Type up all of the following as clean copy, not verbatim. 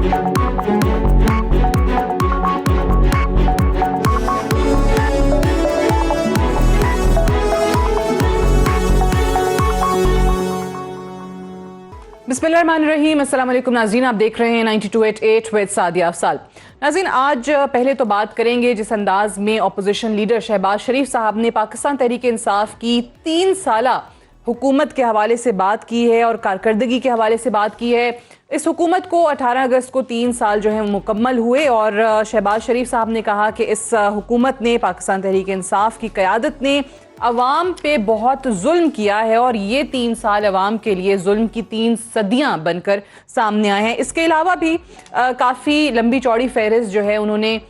बिस्मिल्लाहिर्रहमानिर्रहीम। अस्सलाम वालेकुम नाज़रीन, आप देख रहे हैं 92.8 विद सादिया अफसाल। नाज़रीन, आज पहले तो बात करेंगे जिस अंदाज में अपोजिशन लीडर शहबाज शरीफ साहब ने पाकिस्तान तहरीक इंसाफ की 3 साला हुकूमत के हवाले से बात की है और कारकर्दगी के हवाले से बात की है। इस हुकूमत को 18 अगस्त को 3 साल जो है मुकम्मल हुए और शहबाज शरीफ साहब ने कहा कि इस हुकूमत ने, पाकिस्तान तहरीक इंसाफ की क़यादत ने अवाम पे बहुत जुल्म किया है और ये 3 साल अवाम के लिए जुल्म की 3 सदियां बनकर सामने आए हैं। इसके अलावा भी काफ़ी लंबी चौड़ी फहरिस्त जो है उन्होंने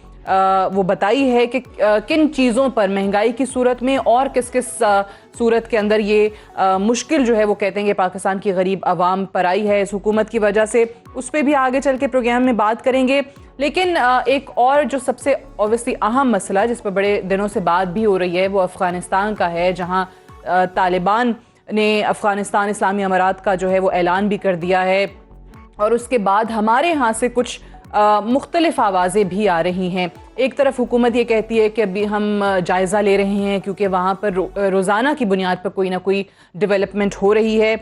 वो बताई है कि किन चीज़ों पर महंगाई की सूरत में और किस किस सूरत के अंदर ये मुश्किल जो है वो कहते हैं कि पाकिस्तान की गरीब आवाम पर आई है इस हुकूमत की वजह से। उस पर भी आगे चल के प्रोग्राम में बात करेंगे। लेकिन एक और जो सबसे ऑब्वियसली अहम मसला जिस पर बड़े दिनों से बात भी हो रही है वो अफ़गानिस्तान का है, जहाँ तालिबान ने अफ़गानिस्तान इस्लामी अमारात का जो है वो ऐलान भी कर दिया है और उसके बाद हमारे यहाँ से कुछ मुख्तलिफ आवाज़ें भी आ रही हैं। एक तरफ हुकूमत ये कहती है कि अभी हम जायज़ा ले रहे हैं क्योंकि वहाँ पर रोज़ाना की बुनियाद पर कोई ना कोई डेवलपमेंट हो रही है।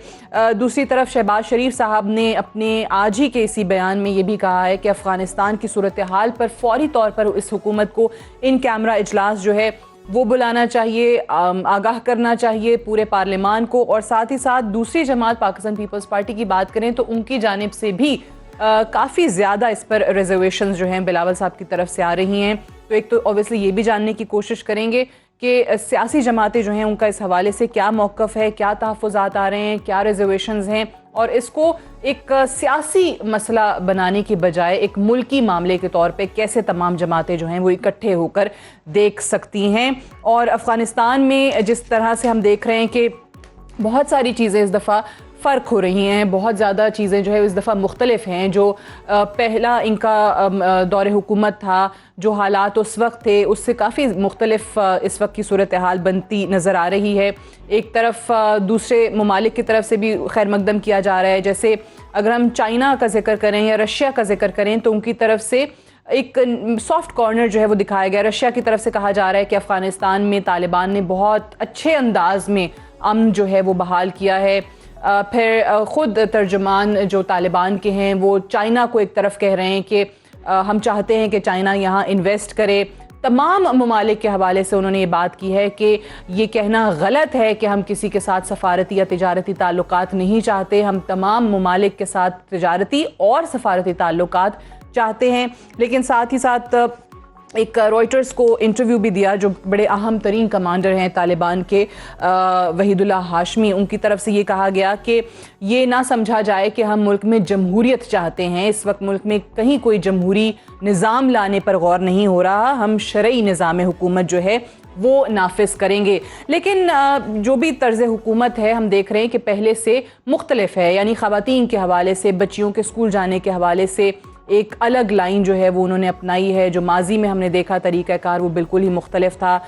दूसरी तरफ शहबाज शरीफ साहब ने अपने आज ही के इसी बयान में ये भी कहा है कि अफ़गानिस्तान की सूरत हाल पर फौरी तौर पर इस हुकूमत को इन कैमरा इजलास जो है वो बुलाना चाहिए, आगाह करना चाहिए पूरे पार्लियामान को। और साथ ही साथ दूसरी जमात पाकिस्तान पीपल्स पार्टी की बात करें तो उनकी जानिब से भी काफ़ी ज़्यादा इस पर रिजर्वेशंस जो हैं बिलावल साहब की तरफ से आ रही हैं। तो एक तो ऑब्वियसली ये भी जानने की कोशिश करेंगे कि सियासी जमातें जो हैं उनका इस हवाले से क्या मौक़िफ़ है, क्या तहफ़्फ़ुज़ात आ रहे हैं, क्या रिजर्वेशंस हैं और इसको एक सियासी मसला बनाने की बजाय एक मुल्की मामले के तौर पे कैसे तमाम जमातें जो हैं वो इकट्ठे होकर देख सकती हैं। और अफ़गानिस्तान में जिस तरह से हम देख रहे हैं कि बहुत सारी चीज़ें इस दफ़ा फ़र्क हो रही हैं, बहुत ज़्यादा चीज़ें जो है इस दफ़ा मुख्तलिफ हैं। जो पहला इनका दौरे हुकूमत था, जो हालात उस वक्त थे उससे काफ़ी मुख्तलिफ इस वक्त की सूरत हाल बनती नज़र आ रही है। एक तरफ दूसरे ममालिक की तरफ से भी खैर मकदम किया जा रहा है। जैसे अगर हम चाइना का जिक्र करें या रशिया का जिक्र करें तो उनकी तरफ से एक सॉफ्ट कॉर्नर जो है वो दिखाया गया। रशिया की तरफ से कहा जा रहा है कि अफ़गानिस्तान में तालिबान ने बहुत अच्छे अंदाज में अमन जो है वो बहाल किया है। फिर ख़ुद तर्जुमान जो तालिबान के हैं वो चाइना को एक तरफ कह रहे हैं कि हम चाहते हैं कि चाइना यहाँ इन्वेस्ट करे। तमाम ममालिक के हवाले से उन्होंने ये बात की है कि ये कहना गलत है कि हम किसी के साथ सफारती या तिजारती ताल्लुकात नहीं चाहते। हम तमाम ममालिक के साथ तिजारती और सफारती ताल्लुकात चाहते हैं। लेकिन साथ ही साथ एक रॉयटर्स को इंटरव्यू भी दिया जो बड़े अहम तरीन कमांडर हैं तालिबान के, वहीदुल्लाह हाशमी, उनकी तरफ से ये कहा गया कि ये ना समझा जाए कि हम मुल्क में जमहूरियत चाहते हैं। इस वक्त मुल्क में कहीं कोई जमहूरी निज़ाम लाने पर गौर नहीं हो रहा, हम शरई निज़ाम हुकूमत जो है वो नाफिज करेंगे। लेकिन जो भी तर्ज हुकूमत है हम देख रहे हैं कि पहले से मुख्तलिफ है। यानी ख़वातीन के हवाले से, बच्चियों के स्कूल जाने के हवाले से एक अलग लाइन जो है वो उन्होंने अपनाई है। जो माजी में हमने देखा तरीक़ाकार वो बिल्कुल ही मुख्तलिफ था।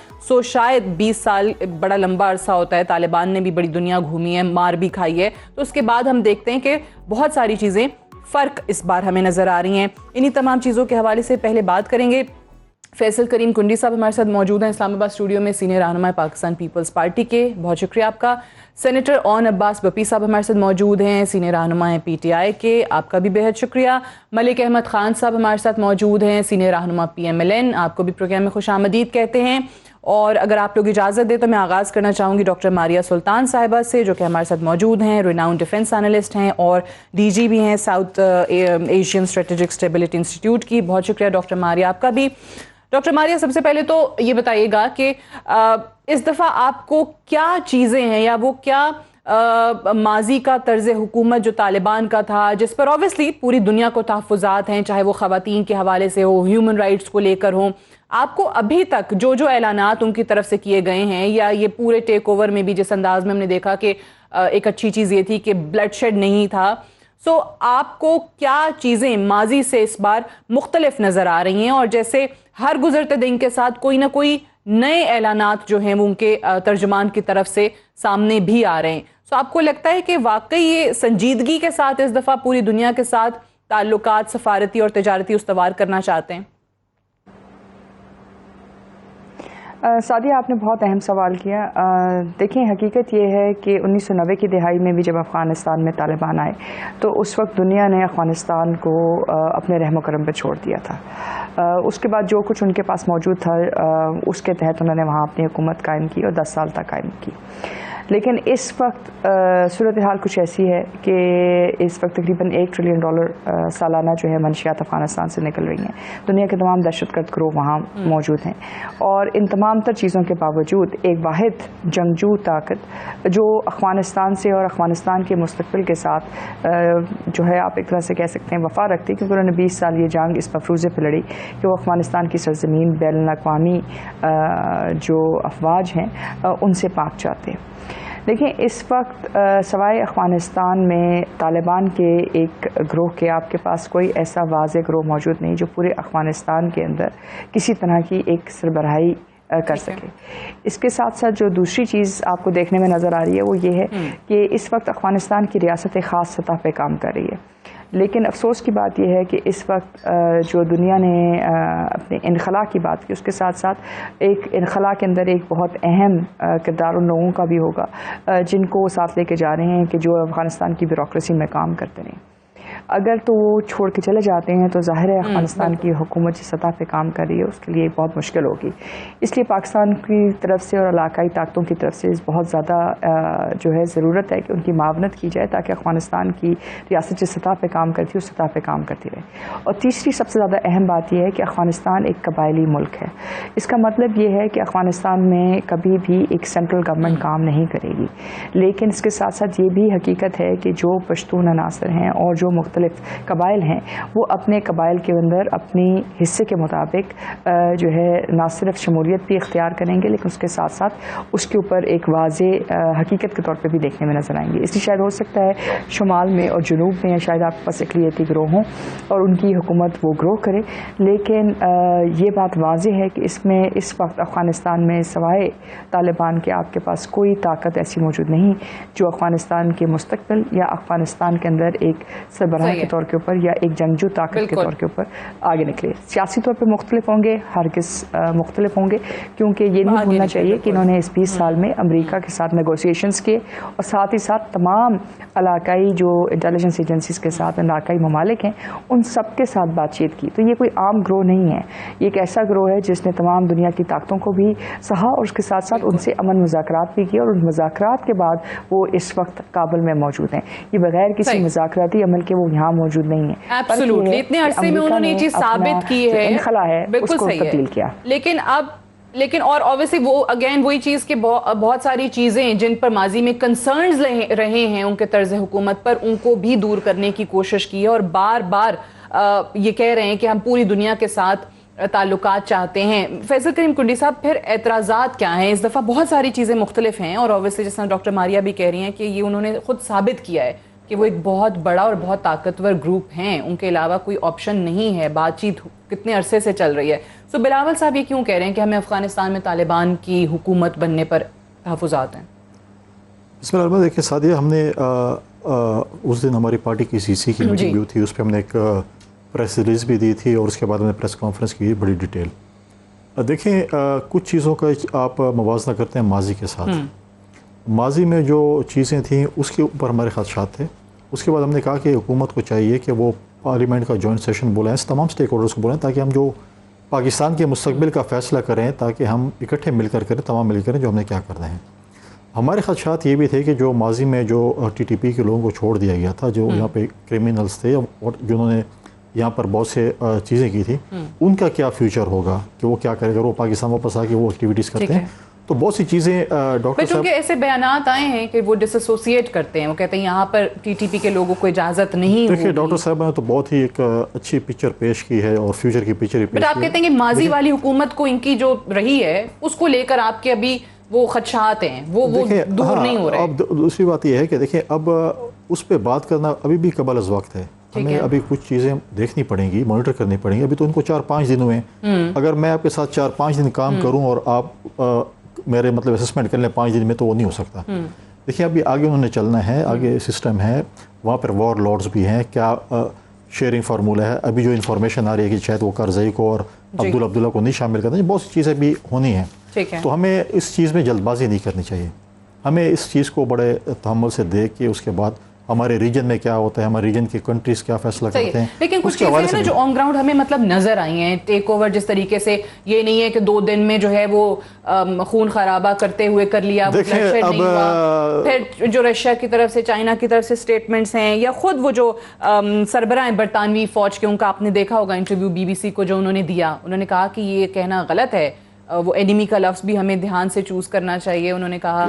शायद 20 साल बड़ा लंबा अरसा होता है, तालिबान ने भी बड़ी दुनिया घूमी है, मार भी खाई है। तो उसके बाद हम देखते हैं कि बहुत सारी चीज़ें फ़र्क इस बार हमें नज़र आ रही हैं। इन्हीं तमाम चीज़ों के हवाले से पहले बात करेंगे। फैसल करीम कुंडी साहब हमारे साथ मौजूद हैं इस्लामाबाद स्टूडियो में, सीनियर रहनुमा पाकिस्तान पीपल्स पार्टी के, बहुत शुक्रिया आपका। सेनेटर ओन अब्बास बपी साहब हमारे साथ मौजूद हैं, सीनियर रहनुमा हैं PTI के, आपका भी बेहद शुक्रिया। मलिक अहमद ख़ान साहब हमारे साथ मौजूद हैं, सीनियर रहनुमा PMLN, आपको भी प्रोग्राम में खुशामदीद कहते हैं। और अगर आप लोग इजाज़त दें तो मैं आगाज़ करना चाहूँगी डॉक्टर मारिया सुल्तान साहिबा से, जो कि हमारे साथ मौजूद हैं, रिनाउंड डिफेंस एनालिस्ट हैं और DG भी हैं south Asian strategic stability institute की। बहुत शुक्रिया डॉक्टर मारिया आपका भी। डॉक्टर मारिया, सबसे पहले तो ये बताइएगा कि इस दफ़ा आपको क्या चीज़ें हैं या वो क्या माजी का तर्ज हुकूमत जो तालिबान का था, जिस पर ऑब्वियसली पूरी दुनिया को तहफ़्फ़ुज़ात हैं, चाहे वो ख़वातीन के हवाले से हो, ह्यूमन राइट्स को लेकर हो, आपको अभी तक जो जो ऐलानात उनकी तरफ से किए गए हैं या ये पूरे टेक ओवर में भी जिस अंदाज में हमने देखा कि एक अच्छी चीज़ ये थी कि ब्लड शेड नहीं था, सो आपको क्या चीज़ें माजी से इस बार मुख्तलिफ नज़र आ रही हैं? और जैसे हर गुजरते दिन के साथ कोई ना कोई नए ऐलानात जो हैं वो उनके तर्जुमान की तरफ से सामने भी आ रहे हैं, सो आपको लगता है कि वाकई ये संजीदगी के साथ इस दफ़ा पूरी दुनिया के साथ ताल्लुकात सफारती और तजारती उस्तवार करना चाहते हैं? सादिया, आपने बहुत अहम सवाल किया। देखिए, हकीकत ये है कि 1990 की दहाई में भी जब अफ़गानिस्तान में तालिबान आए तो उस वक्त दुनिया ने अफ़गानिस्तान को अपने रहम करम पर छोड़ दिया था। उसके बाद जो कुछ उनके पास मौजूद था उसके तहत उन्होंने वहाँ अपनी हुकूमत कायम की और 10 साल तक कायम की। लेकिन इस वक्त सूरत हाल कुछ ऐसी है कि इस वक्त तकरीबन $1 ट्रिलियन सालाना जो है मनशियात अफ़गानिस्तान से निकल रही हैं। दुनिया के तमाम दहशतगर्द ग्रोह वहाँ मौजूद हैं और इन तमाम तर चीज़ों के बावजूद एक वाहिद जंगजू ताकत जो अफ़गानिस्तान से और अफ़गानिस्तान के मुस्तक़बिल के साथ जो है आप एक तरह से कह सकते हैं वफ़ा रखती, क्योंकि उन्होंने 20 साल ये जंग इस मफरूज़े पर लड़ी कि वो अफ़गानिस्तान की सरज़मीन बैनुल-अक़वामी जो अफवाज हैं उनसे पाक चाहते हैं। देखिए, इस वक्त सवाए अफ़गानिस्तान में तालिबान के एक ग्रोह के आपके पास कोई ऐसा वाज़ेह ग्रोह मौजूद नहीं जो पूरे अफ़गानिस्तान के अंदर किसी तरह की एक सरबराही कर सके। इसके साथ साथ जो दूसरी चीज़ आपको देखने में नज़र आ रही है वो ये है कि इस वक्त अफ़गानिस्तान की रियासत एक ख़ास सतह पे काम कर रही है। लेकिन अफसोस की बात यह है कि इस वक्त जो दुनिया ने अपने इनखला की बात की, उसके साथ साथ एक इनखला के अंदर एक बहुत अहम किरदार उन लोगों का भी होगा जिनको वो साथ लेके जा रहे हैं कि जो अफ़गानिस्तान की ब्यूरोक्रेसी में काम करते रहे। अगर तो वो छोड़ के चले जाते हैं तो ज़ाहिर है अफ़गानिस्तान की हुकूमत जिस सतह पे काम कर रही है उसके लिए बहुत मुश्किल होगी। इसलिए पाकिस्तान की तरफ से और इलाकाई ताकतों की तरफ से बहुत ज़्यादा जो है ज़रूरत है कि उनकी मावनत की जाए ताकि अफ़गानिस्तान की रियासत जिस सतह पे काम करती है उस सतह पे काम करती रहे। और तीसरी सबसे ज़्यादा अहम बात यह है कि अफ़गानिस्तान एक कबायली मुल्क है। इसका मतलब ये है कि अफ़गानिस्तान में कभी भी एक सेंट्रल गवर्नमेंट काम नहीं करेगी, लेकिन इसके साथ साथ ये भी हकीकत है कि जो पश्तून अनासर हैं और जो मुख्तलिफ कबाइल हैं वो अपने कबाइल के अंदर अपनी हिस्से के मुताबिक जो है ना सिर्फ शमूलियत भी इख्तियार करेंगे लेकिन उसके साथ साथ उसके ऊपर एक वाज़े हकीकत के तौर पे भी देखने में नज़र आएंगे। इसलिए शायद हो सकता है शुमाल में और जुनूब में शायद आपके पास इक़लियती ग्रोह हों और उनकी हुकूमत वो ग्रो करे, लेकिन ये बात वाज़े है कि इसमें इस वक्त अफ़गानिस्तान में सवाए तालिबान के आपके पास कोई ताकत ऐसी मौजूद नहीं जो अफ़गानिस्तान के मुस्तक़बिल या अफ़गानिस्तान के अंदर एक सरबराह के तौर के ऊपर या एक जंगजू ताकत के तौर के ऊपर आगे निकले। सियासी तौर पे मुख्तलिफ होंगे, हरगिज़ मुख्तलिफ होंगे, क्योंकि ये नहीं भूलना चाहिए कि इन्होंने इस 20 साल में अमेरिका के साथ नेगोशिएशंस किए और साथ ही साथ तमाम इलाकाई जो इंटेलिजेंस एजेंसीज़ के साथ इलाकाई ममालिक हैं उन सब के साथ बातचीत की। तो ये कोई आम ग्रोह नहीं है, ये एक ऐसा ग्रोह है जिसने तमाम दुनिया की ताकतों को भी सहा और उसके साथ साथ उनसे अमन मुज़ाकरात भी किए और उन मुज़ाकरात के बाद वो इस वक्त काबुल में मौजूद हैं। ये बगैर किसी मुज़ाकराती अमल के वो यहाँ मौजूद नहीं है। एब्सोल्युटली, इतने अरसे में उन्होंने ये चीज़ साबित की है, इनखला है, बिल्कुल सही तब्दील है। किया। लेकिन और ऑब्वियसली वो अगेन वही चीज़ के बहुत सारी चीज़ें जिन पर माजी में कंसर्न्स रहे हैं उनके तर्ज हुकूमत पर, उनको भी दूर करने की कोशिश की है और बार बार ये कह रहे हैं कि हम पूरी दुनिया के साथ ताल्लुकात चाहते हैं। फैसल करीम कुंडी साहब, फिर एतराज़ात क्या हैं? इस दफ़ा बहुत सारी चीज़ें मुख्तलिफ हैं और ऑब्वियसली जिस तरह डॉक्टर मारिया भी कह रही हैं कि ये उन्होंने खुद साबित किया है कि वो एक बहुत बड़ा और बहुत ताकतवर ग्रुप हैं, उनके अलावा कोई ऑप्शन नहीं है। बातचीत कितने अरसे से चल रही है। सो बिलावल साहब ये क्यों कह रहे हैं कि हमें अफ़गानिस्तान में तालिबान की हुकूमत बनने पर तहफ़्फ़ुज़ात हैं? बिस्मिल्लाह। देखिए सादिया, हमने उस दिन हमारी पार्टी की सीसी की मीटिंग भी थी, उस पर हमने एक प्रेस रिलीज़ भी दी थी और उसके बाद हमने प्रेस कॉन्फ्रेंस की बड़ी डिटेल। देखें, कुछ चीज़ों का आप मवाजना करते हैं माजी के साथ। माजी में जो चीज़ें थीं उसके ऊपर हमारे ख़दशात थे। उसके बाद हमने कहा कि हुकूमत को चाहिए कि वो पार्लियामेंट का जॉइंट सेशन बुलाएं, तमाम स्टेक होल्डर्स को बुलाएं ताकि हम जो पाकिस्तान के मुस्तक़बिल का फ़ैसला करें, ताकि हम इकट्ठे मिलकर करें, तमाम मिलकर करें जो हमने क्या करना है। हमारे ख़दशात ये भी थे कि जो माजी में जो TTP के लोगों को छोड़ दिया गया था, जो यहाँ पे क्रिमिनल्स थे और जिन्होंने यहाँ पर बहुत से चीज़ें की थी, उनका क्या फ्यूचर होगा कि वो क्या करेगा, वो पाकिस्तान वापस आके वो एक्टिविटीज़ करते हैं। तो बहुत सी चीज़ें डॉक्टर साहब के ऐसे बयानात आए हैं कि वो डिसोसिएट करते हैं, वो कहते हैं यहाँ पर TTP के लोगों को इजाज़त नहीं होगी। देखिए, डॉक्टर साहब ने तो बहुत ही एक अच्छी पिक्चर पेश की है और फ्यूचर की पिक्चर पेश की है। आप कहते हैं कि माजी वाली हुकूमत को इनकी जो रही है उसको लेकर आपके अभी वो खदशात हैं, वो दूर नहीं हो रहे। अब दूसरी बात यह है कि देखिए, अब उस पर बात करना अभी भी कबल अज़ वक्त है। हमें अभी कुछ चीज़ें देखनी पड़ेंगी, मॉनिटर करनी पड़ेंगी। अभी तो उनको 4-5 दिन हुए। अगर मैं आपके साथ 4-5 दिन काम करूं और आप मेरे मतलब असेसमेंट कर लें 5 दिन में, तो वो नहीं हो सकता। देखिए, अभी आगे उन्होंने चलना है, आगे सिस्टम है, वहाँ पर वॉर लॉर्ड्स भी हैं। क्या शेयरिंग फार्मूला है, अभी जो इन्फॉर्मेशन आ रही है कि शायद वो करजई को और अब्दुल्ला को नहीं शामिल करते, बहुत सी चीज़ें भी होनी हैं। ठीक है, तो हमें इस चीज़ में जल्दबाजी नहीं करनी चाहिए, हमें इस चीज़ को बड़े तहम्मुल से देख के उसके बाद हमारे रीजन में क्या होता है, हमारे रीजन की कंट्रीज क्या फैसला करते हैं, लेकिन कुछ चीजें हैं ना जो ऑन ग्राउंड हमें मतलब नजर आई हैं। टेक ओवर जिस तरीके से, ये नहीं है कि 2 दिन में जो है वो खून खराबा करते हुए कर लिया, देखिए अब फिर जो रशिया की तरफ से, चाइना की तरफ से स्टेटमेंट्स हैं, या खुद वो जो सरबराह बरतानवी फौज के, उनका आपने देखा होगा इंटरव्यू BBC को जो उन्होंने दिया, उन्होंने कहा कि ये कहना गलत है, वो एनिमी का लफ्ज भी हमें ध्यान से चूज करना चाहिए। उन्होंने कहा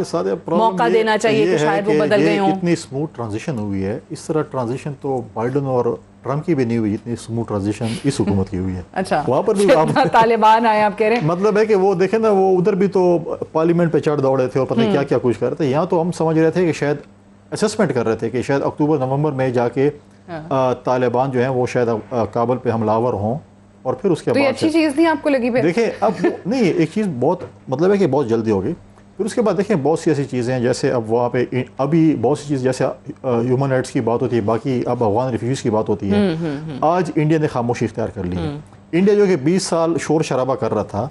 मौका देना चाहिए कि शायद वो बदल गए हों। इतनी स्मूथ ट्रांजिशन हुई है, इस तरह ट्रांजिशन तो बाइडन और ट्रम्प की भी नहीं हुई, इतनी स्मूथ ट्रांजिशन इस हुकूमत की हुई है। अच्छा, वहाँ पर भी तालिबान आए आप कह रहे हैं? मतलब है कि वो देखें ना, वो उधर भी तो पार्लियामेंट पे चढ़ दौड़े थे और पता नहीं क्या क्या कुछ कर रहे थे। यहाँ तो हम समझ रहे थे कि शायद असेसमेंट कर रहे थे कि शायद अक्टूबर नवंबर में जाके तालिबान जो है वो शायद काबुल पे हमलावर हों, और फिर उसके बाद अच्छी चीज़ नहीं आपको लगी? देखिए अब नहीं, एक चीज़ बहुत मतलब है कि बहुत जल्दी होगी। फिर उसके बाद देखें बहुत सी ऐसी चीज़ें हैं, जैसे अब वहाँ पे अभी बहुत सी चीज़, जैसे ह्यूमन राइट्स की बात होती है, बाकी अब अफगान रिफ्यूजीज़ की बात होती है। आज इंडिया ने खामोशी इख्तियार कर ली है। इंडिया जो कि 20 साल शोर शराबा कर रहा था,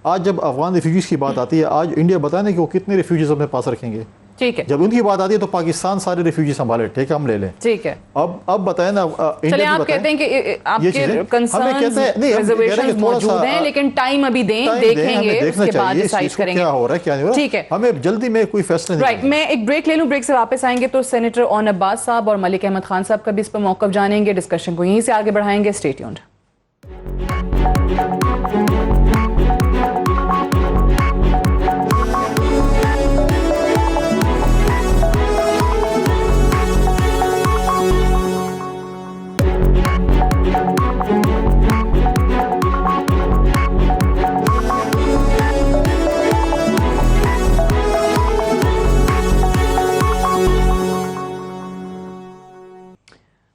आज जब अफगान रिफ्यूजीज़ की बात आती है, आज इंडिया बताने कि वो कितने रिफ्यूजीज़ अपने पास रखेंगे। ठीक है, जब उनकी बात आती है तो पाकिस्तान सारे रिफ्यूजी संभाले, ठीक है हम ले लें। ठीक है, अब बताएं ना, चले आप कहते हैं कि आपके कंसर्न्स, रिजर्वेशंस मौजूद हैं, लेकिन टाइम अभी दें, देखेंगे, उसके बाद डिसाइड करेंगे क्या हो रहा है क्या नहीं हो रहा। ठीक है, हमें जल्दी में कोई फैसला नहीं। राइट, मैं एक ब्रेक ले लूं, ब्रेक से वापस आएंगे तो सेनेटर ओन अब्बास साहब और मलिक अहमद खान साहब का भी इस पर मौक़िफ़ जानेंगे, डिस्कशन को यहीं से आगे बढ़ाएंगे। Stay tuned.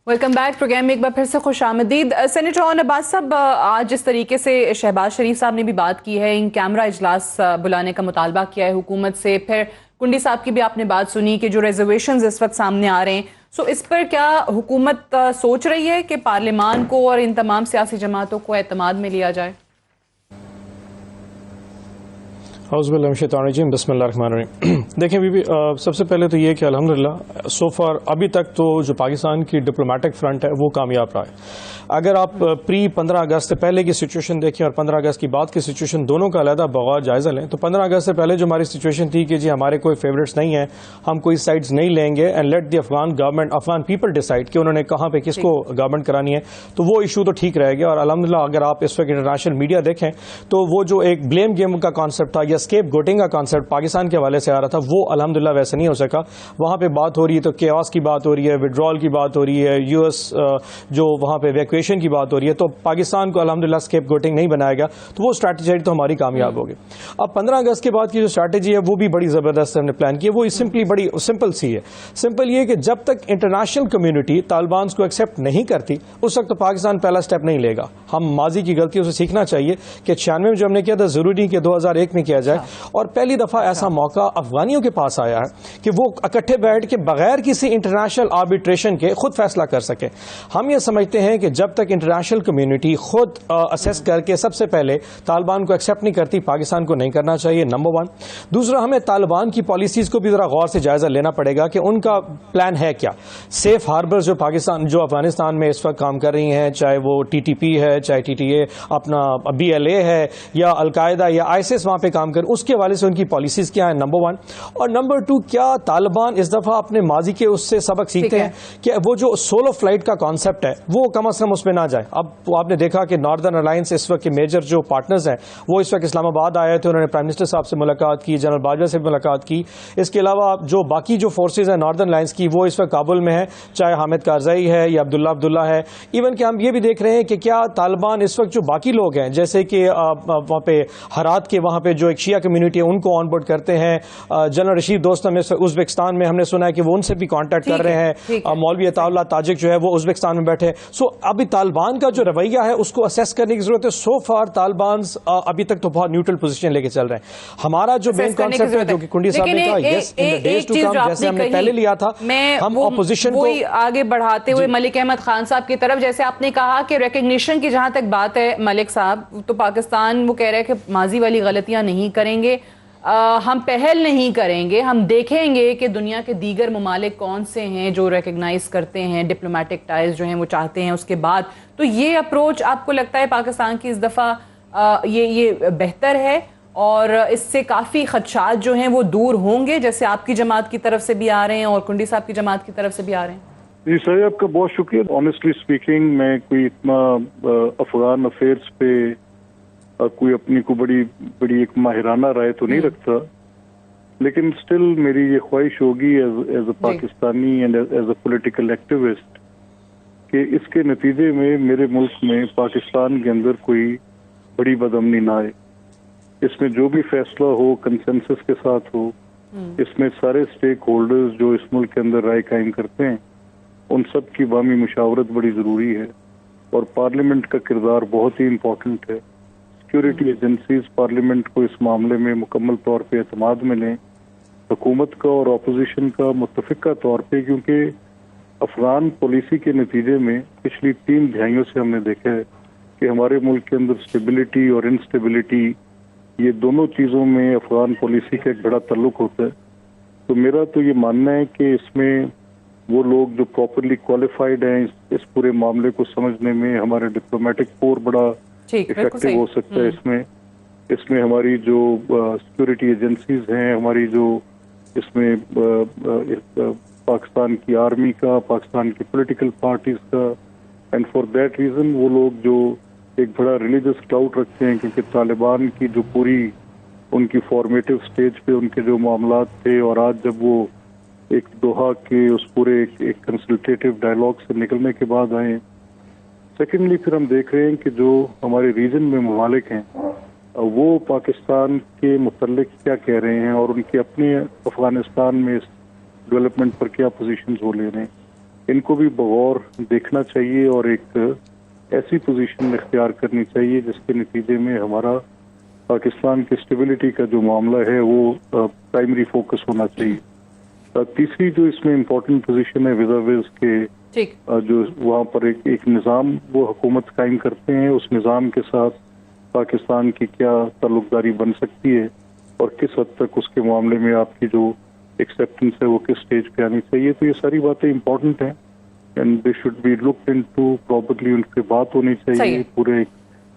Welcome back. Programme में एक बार फिर से खुश आमदीद। सेनेटर ओन अब्बास साहब, आज जिस तरीके से शहबाज शरीफ साहब ने भी बात की है, इन कैमरा इजलास बुलाने का मुतालबा किया है हुकूमत से, फिर कुंडी साहब की भी आपने बात सुनी कि जो रिजर्वेशंस इस वक्त सामने आ रहे हैं, सो इस पर क्या हुकूमत सोच रही है कि पार्लियामान को और इन तमाम सियासी जमातों को एतमाद में लिया जाए? बिस्मिल्लाहिर्रहमानिर्रहीम। देखें बीबी, सबसे पहले तो ये कि अल्हम्दुलिल्लाह सो फार अभी तक तो जो पाकिस्तान की डिप्लोमेटिक फ्रंट है वो कामयाब रहा है। अगर आप प्री 15 अगस्त से पहले की सिचुएशन देखें और 15 अगस्त की बाद की सिचुएशन, दोनों का अलहदा बगौर जायजा लें, तो 15 अगस्त से पहले जो हमारी सिचुएशन थी कि जी हमारे कोई फेवरेट्स नहीं है, हम कोई साइड्स नहीं लेंगे and let the Afghan government, Afghan people decide कि उन्होंने कहाँ पे किसको गवर्नमेंट करानी है, तो वो इशू तो ठीक रह गया। और अल्हम्दुलिल्लाह अगर आप इस वक्त इंटरनेशनल मीडिया देखें तो वो जो एक ब्लेम गेम का कॉन्सेप्ट था या स्केप गोटिंग का कॉन्सेप्ट पाकिस्तान के हवाले से आ रहा था, वो अल्हम्दुलिल्लाह वैसे नहीं हो सका। वहाँ पे बात हो रही है तो केओस की बात हो रही है, विड्रॉल की बात हो रही है, यूएस जो वहाँ पे इवैक्यूएशन की बात हो रही है, तो पाकिस्तान को अल्हम्दुलिल्लाह स्केप गोटिंग नहीं बनाया गया, तो वो स्ट्रैटेजी तो हमारी कामयाब होगी। अब 15 अगस्त के बाद की जो स्ट्रैटेजी है वो भी बड़ी ज़बरदस्त हमने प्लान की है। वो सिंपली बड़ी सिंपल सी है। सिंपल ये कि जब तक इंटरनेशनल कम्युनिटी तालिबान को एक्सेप्ट नहीं करती उस वक्त तो पाकिस्तान पहला स्टेप नहीं लेगा। हम माजी की गलतियों से सीखना चाहिए कि 96 में जो हमने किया था ज़रूरी कि 2001 में किया जाए। और पहली दफ़ा ऐसा मौका अफगानियों के पास आया है कि वो इकट्ठे बैठ के बगैर किसी इंटरनेशनल आर्बिट्रेशन के खुद फैसला कर सके। हम ये समझते हैं कि जब तक इंटरनेशनल कम्युनिटी खुद असेस करके सबसे पहले तालिबान को एक्सेप्ट नहीं करती, पाकिस्तान को नहीं करना चाहिए, नंबर 1। दूसरा, हमें तालिबान की पॉलिसीज को भी जरा गौर से जायजा लेना पड़ेगा कि उनका प्लान है क्या। सेफ हार्बर जो पाकिस्तान जो अफगानिस्तान में इस वक्त काम कर रही हैं, चाहे वो TTP है, चाहे TTA अपना BLA है, या अलकायदा या ISIS वहां पे काम कर, उसके वाले से उनकी पॉलिसीज क्या है, नंबर 1। और नंबर 2, क्या तालिबान इस दफा अपने माजी के उससे सबक सीखते हैं कि वो जो सोलो फ्लाइट का कॉन्सेप्ट है वो कम से कम उसमें ना जाए। अब आपने देखा कि नॉर्दर्न अलायंस इस वक्त के मेजर जो पार्टनर्स हैं वो इस वक्त इस्लामाबाद आए थे, उन्होंने प्राइम मिनिस्टर साहब से मुलाकात की, जनरल बाजवा से भी मुलाकात की। इसके अलावा जो बाकी जो फोर्सेज हैं नॉर्दर्न अलायंस की वो इस वक्त काबुल में है, चाहे हामिद कारज़ई है या अब्दुल्ला है। इवन कि हम ये भी देख रहे हैं कि क्या तालिबान इस वक्त जो बाकी लोग हैं, जैसे कि वहाँ पे हरात के वहाँ पे जो एक شیعہ کمیونٹی ہے ان کو آن بورڈ کرتے ہیں. جنرل رشید دوستم ازبکستان میں ہم نے سنا ہے کہ وہ ان سے بھی کانٹیکٹ کر رہے ہیں. مولوی عطا اللہ تاجک جو ہے وہ ازبکستان میں بیٹھے. سو ابھی طالبان کا جو رویہ ہے اس کو اسیس کرنے کی ضرورت ہے. سو فار طالبان ابھی تک تو بہت نیوٹرل پوزیشن لے کے چل رہے ہیں. ہمارا جو مین کانسیپٹ ہے جو کہ کنڈی صاحب نے کہا یس ان دی ڈیز ٹو کم جیسے ہم نے پہلے لیا تھا ہم اپوزیشن کو آگے بڑھاتے ہوئے ملک احمد خان صاحب کی طرف جیسے آپ نے کہا کہ ریکگنیشن کی جہاں تک بات ہے ملک صاحب تو پاکستان وہ کہہ رہے ہیں کہ ماضی والی غلطیاں نہیں کریں گے, ہم پہل نہیں کریں گے, ہم دیکھیں گے کہ دنیا کے دیگر ممالک کون سے ہیں جو ریکگنائز کرتے ہیں, ڈپلومیٹک ٹائز جو ہیں وہ چاہتے ہیں. اس کے بعد تو یہ اپروچ آپ کو لگتا ہے پاکستان کی اس دفعہ یہ بہتر ہے اور اس سے کافی خدشات جو ہیں وہ دور ہوں گے جیسے آپ کی جماعت کی طرف سے بھی آ رہے ہیں اور کنڈی صاحب کی جماعت کی طرف سے بھی آ رہے ہیں؟ جی سر آپ کا بہت شکریہ. آنیسٹلی اسپیکنگ میں کوئی اتنا افغان افیئرس پہ کوئی اپنی کو بڑی ایک ماہرانہ رائے تو نہیں رکھتا, لیکن اسٹل میری یہ خواہش ہوگی as a Pakistani and as a political activist کہ اس کے نتیجے میں میرے ملک میں پاکستان کے اندر کوئی بڑی بدامنی نہ آئے. اس میں جو بھی فیصلہ ہو کنسنسس کے ساتھ ہو, اس میں سارے اسٹیک ہولڈرز جو اس ملک کے اندر رائے قائم کرتے ہیں ان سب کی باہمی مشاورت بڑی ضروری ہے اور پارلیمنٹ کا کردار بہت ہی امپورٹنٹ ہے. سیکورٹی ایجنسیز پارلیمنٹ کو اس معاملے میں مکمل طور پہ اعتماد میں لیں, حکومت کا اور اپوزیشن کا متفقہ طور پہ, کیونکہ افغان پالیسی کے نتیجے میں پچھلی 3 دہائیوں سے ہم نے دیکھا ہے کہ ہمارے ملک کے اندر اسٹیبلٹی اور انسٹیبلٹی یہ دونوں چیزوں میں افغان پالیسی کا ایک بڑا تعلق ہوتا ہے. تو میرا تو یہ ماننا ہے کہ اس میں وہ لوگ جو پراپرلی کوالیفائڈ ہیں اس پورے معاملے کو سمجھنے میں ہمارے ڈپلومیٹک فور بڑا افیکٹو ہو سکتا ہے. اس میں ہماری جو سیکورٹی ایجنسیز ہیں, ہماری جو اس میں پاکستان کی آرمی کا, پاکستان کی پولیٹیکل پارٹیز کا, اینڈ فار دیٹ ریزن وہ لوگ جو ایک بڑا ریلیجس کلاؤڈ رکھتے ہیں کیونکہ طالبان کی جو پوری ان کی فارمیٹیو سٹیج پہ ان کے جو معاملات تھے اور آج جب وہ ایک دوحہ کے اس پورے ایک کنسلٹیٹیو ڈائلاگ سے نکلنے کے بعد آئے. سیکنڈلی پھر ہم دیکھ رہے ہیں کہ جو ہمارے ریجن میں ممالک ہیں وہ پاکستان کے متعلق کیا کہہ رہے ہیں اور ان کے اپنے افغانستان میں اس ڈیولپمنٹ پر کیا پوزیشنز ہو لے رہے ہیں. ان کو بھی بغور دیکھنا چاہیے اور ایک ایسی پوزیشن اختیار کرنی چاہیے جس کے نتیجے میں ہمارا پاکستان کی اسٹیبلٹی کا جو معاملہ ہے وہ پرائمری فوکس ہونا چاہیے. تیسری جو اس میں امپورٹنٹ پوزیشن ہے ویزا ویز کے جو وہاں پر ایک نظام وہ حکومت قائم کرتے ہیں, اس نظام کے ساتھ پاکستان کی کیا تعلق داری بن سکتی ہے اور کس حد تک اس کے معاملے میں آپ کی جو ایکسیپٹنس ہے وہ کس سٹیج پہ آنی چاہیے. تو یہ ساری باتیں امپورٹنٹ ہیں and they should be looked into properly, ان پہ بات ہونی چاہیے پورے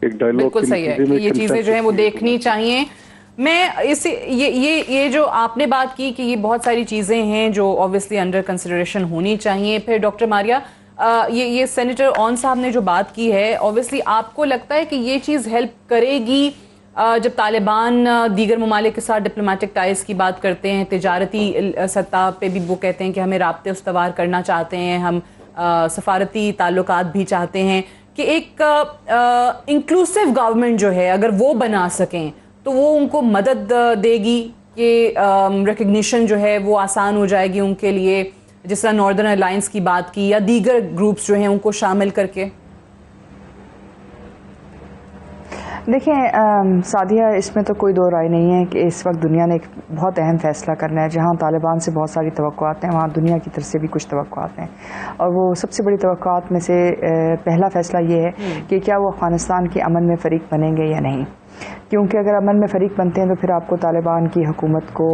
ایک ڈائلاگ کے نتیجے میں. یہ چیزیں جو ہیں وہ دیکھنی چاہیے. میں یہ جو آپ نے بات کی کہ یہ بہت ساری چیزیں ہیں جو obviously انڈر کنسیڈریشن ہونی چاہیے. پھر ڈاکٹر ماریہ یہ سینیٹر اون صاحب نے جو بات کی ہے obviously آپ کو لگتا ہے کہ یہ چیز ہیلپ کرے گی جب طالبان دیگر ممالک کے ساتھ ڈپلومیٹک ٹائز کی بات کرتے ہیں, تجارتی سطح پہ بھی وہ کہتے ہیں کہ ہمیں رابطے استوار کرنا چاہتے ہیں, ہم سفارتی تعلقات بھی چاہتے ہیں, کہ ایک انکلوسیو گورنمنٹ جو ہے اگر وہ بنا سکیں تو وہ ان کو مدد دے گی کہ ریکگنیشن جو ہے وہ آسان ہو جائے گی ان کے لیے, جس طرح ناردرن الائنس کی بات کی یا دیگر گروپس جو ہیں ان کو شامل کر کے؟ دیکھیں سعدیہ, اس میں تو کوئی دو رائے نہیں ہے کہ اس وقت دنیا نے ایک بہت اہم فیصلہ کرنا ہے. جہاں طالبان سے بہت ساری توقعات ہیں وہاں دنیا کی طرف سے بھی کچھ توقعات ہیں, اور وہ سب سے بڑی توقعات میں سے پہلا فیصلہ یہ ہے کہ کیا وہ افغانستان کے امن میں فریق بنیں گے یا نہیں. کیونکہ اگر امن میں فریق بنتے ہیں تو پھر آپ کو طالبان کی حکومت کو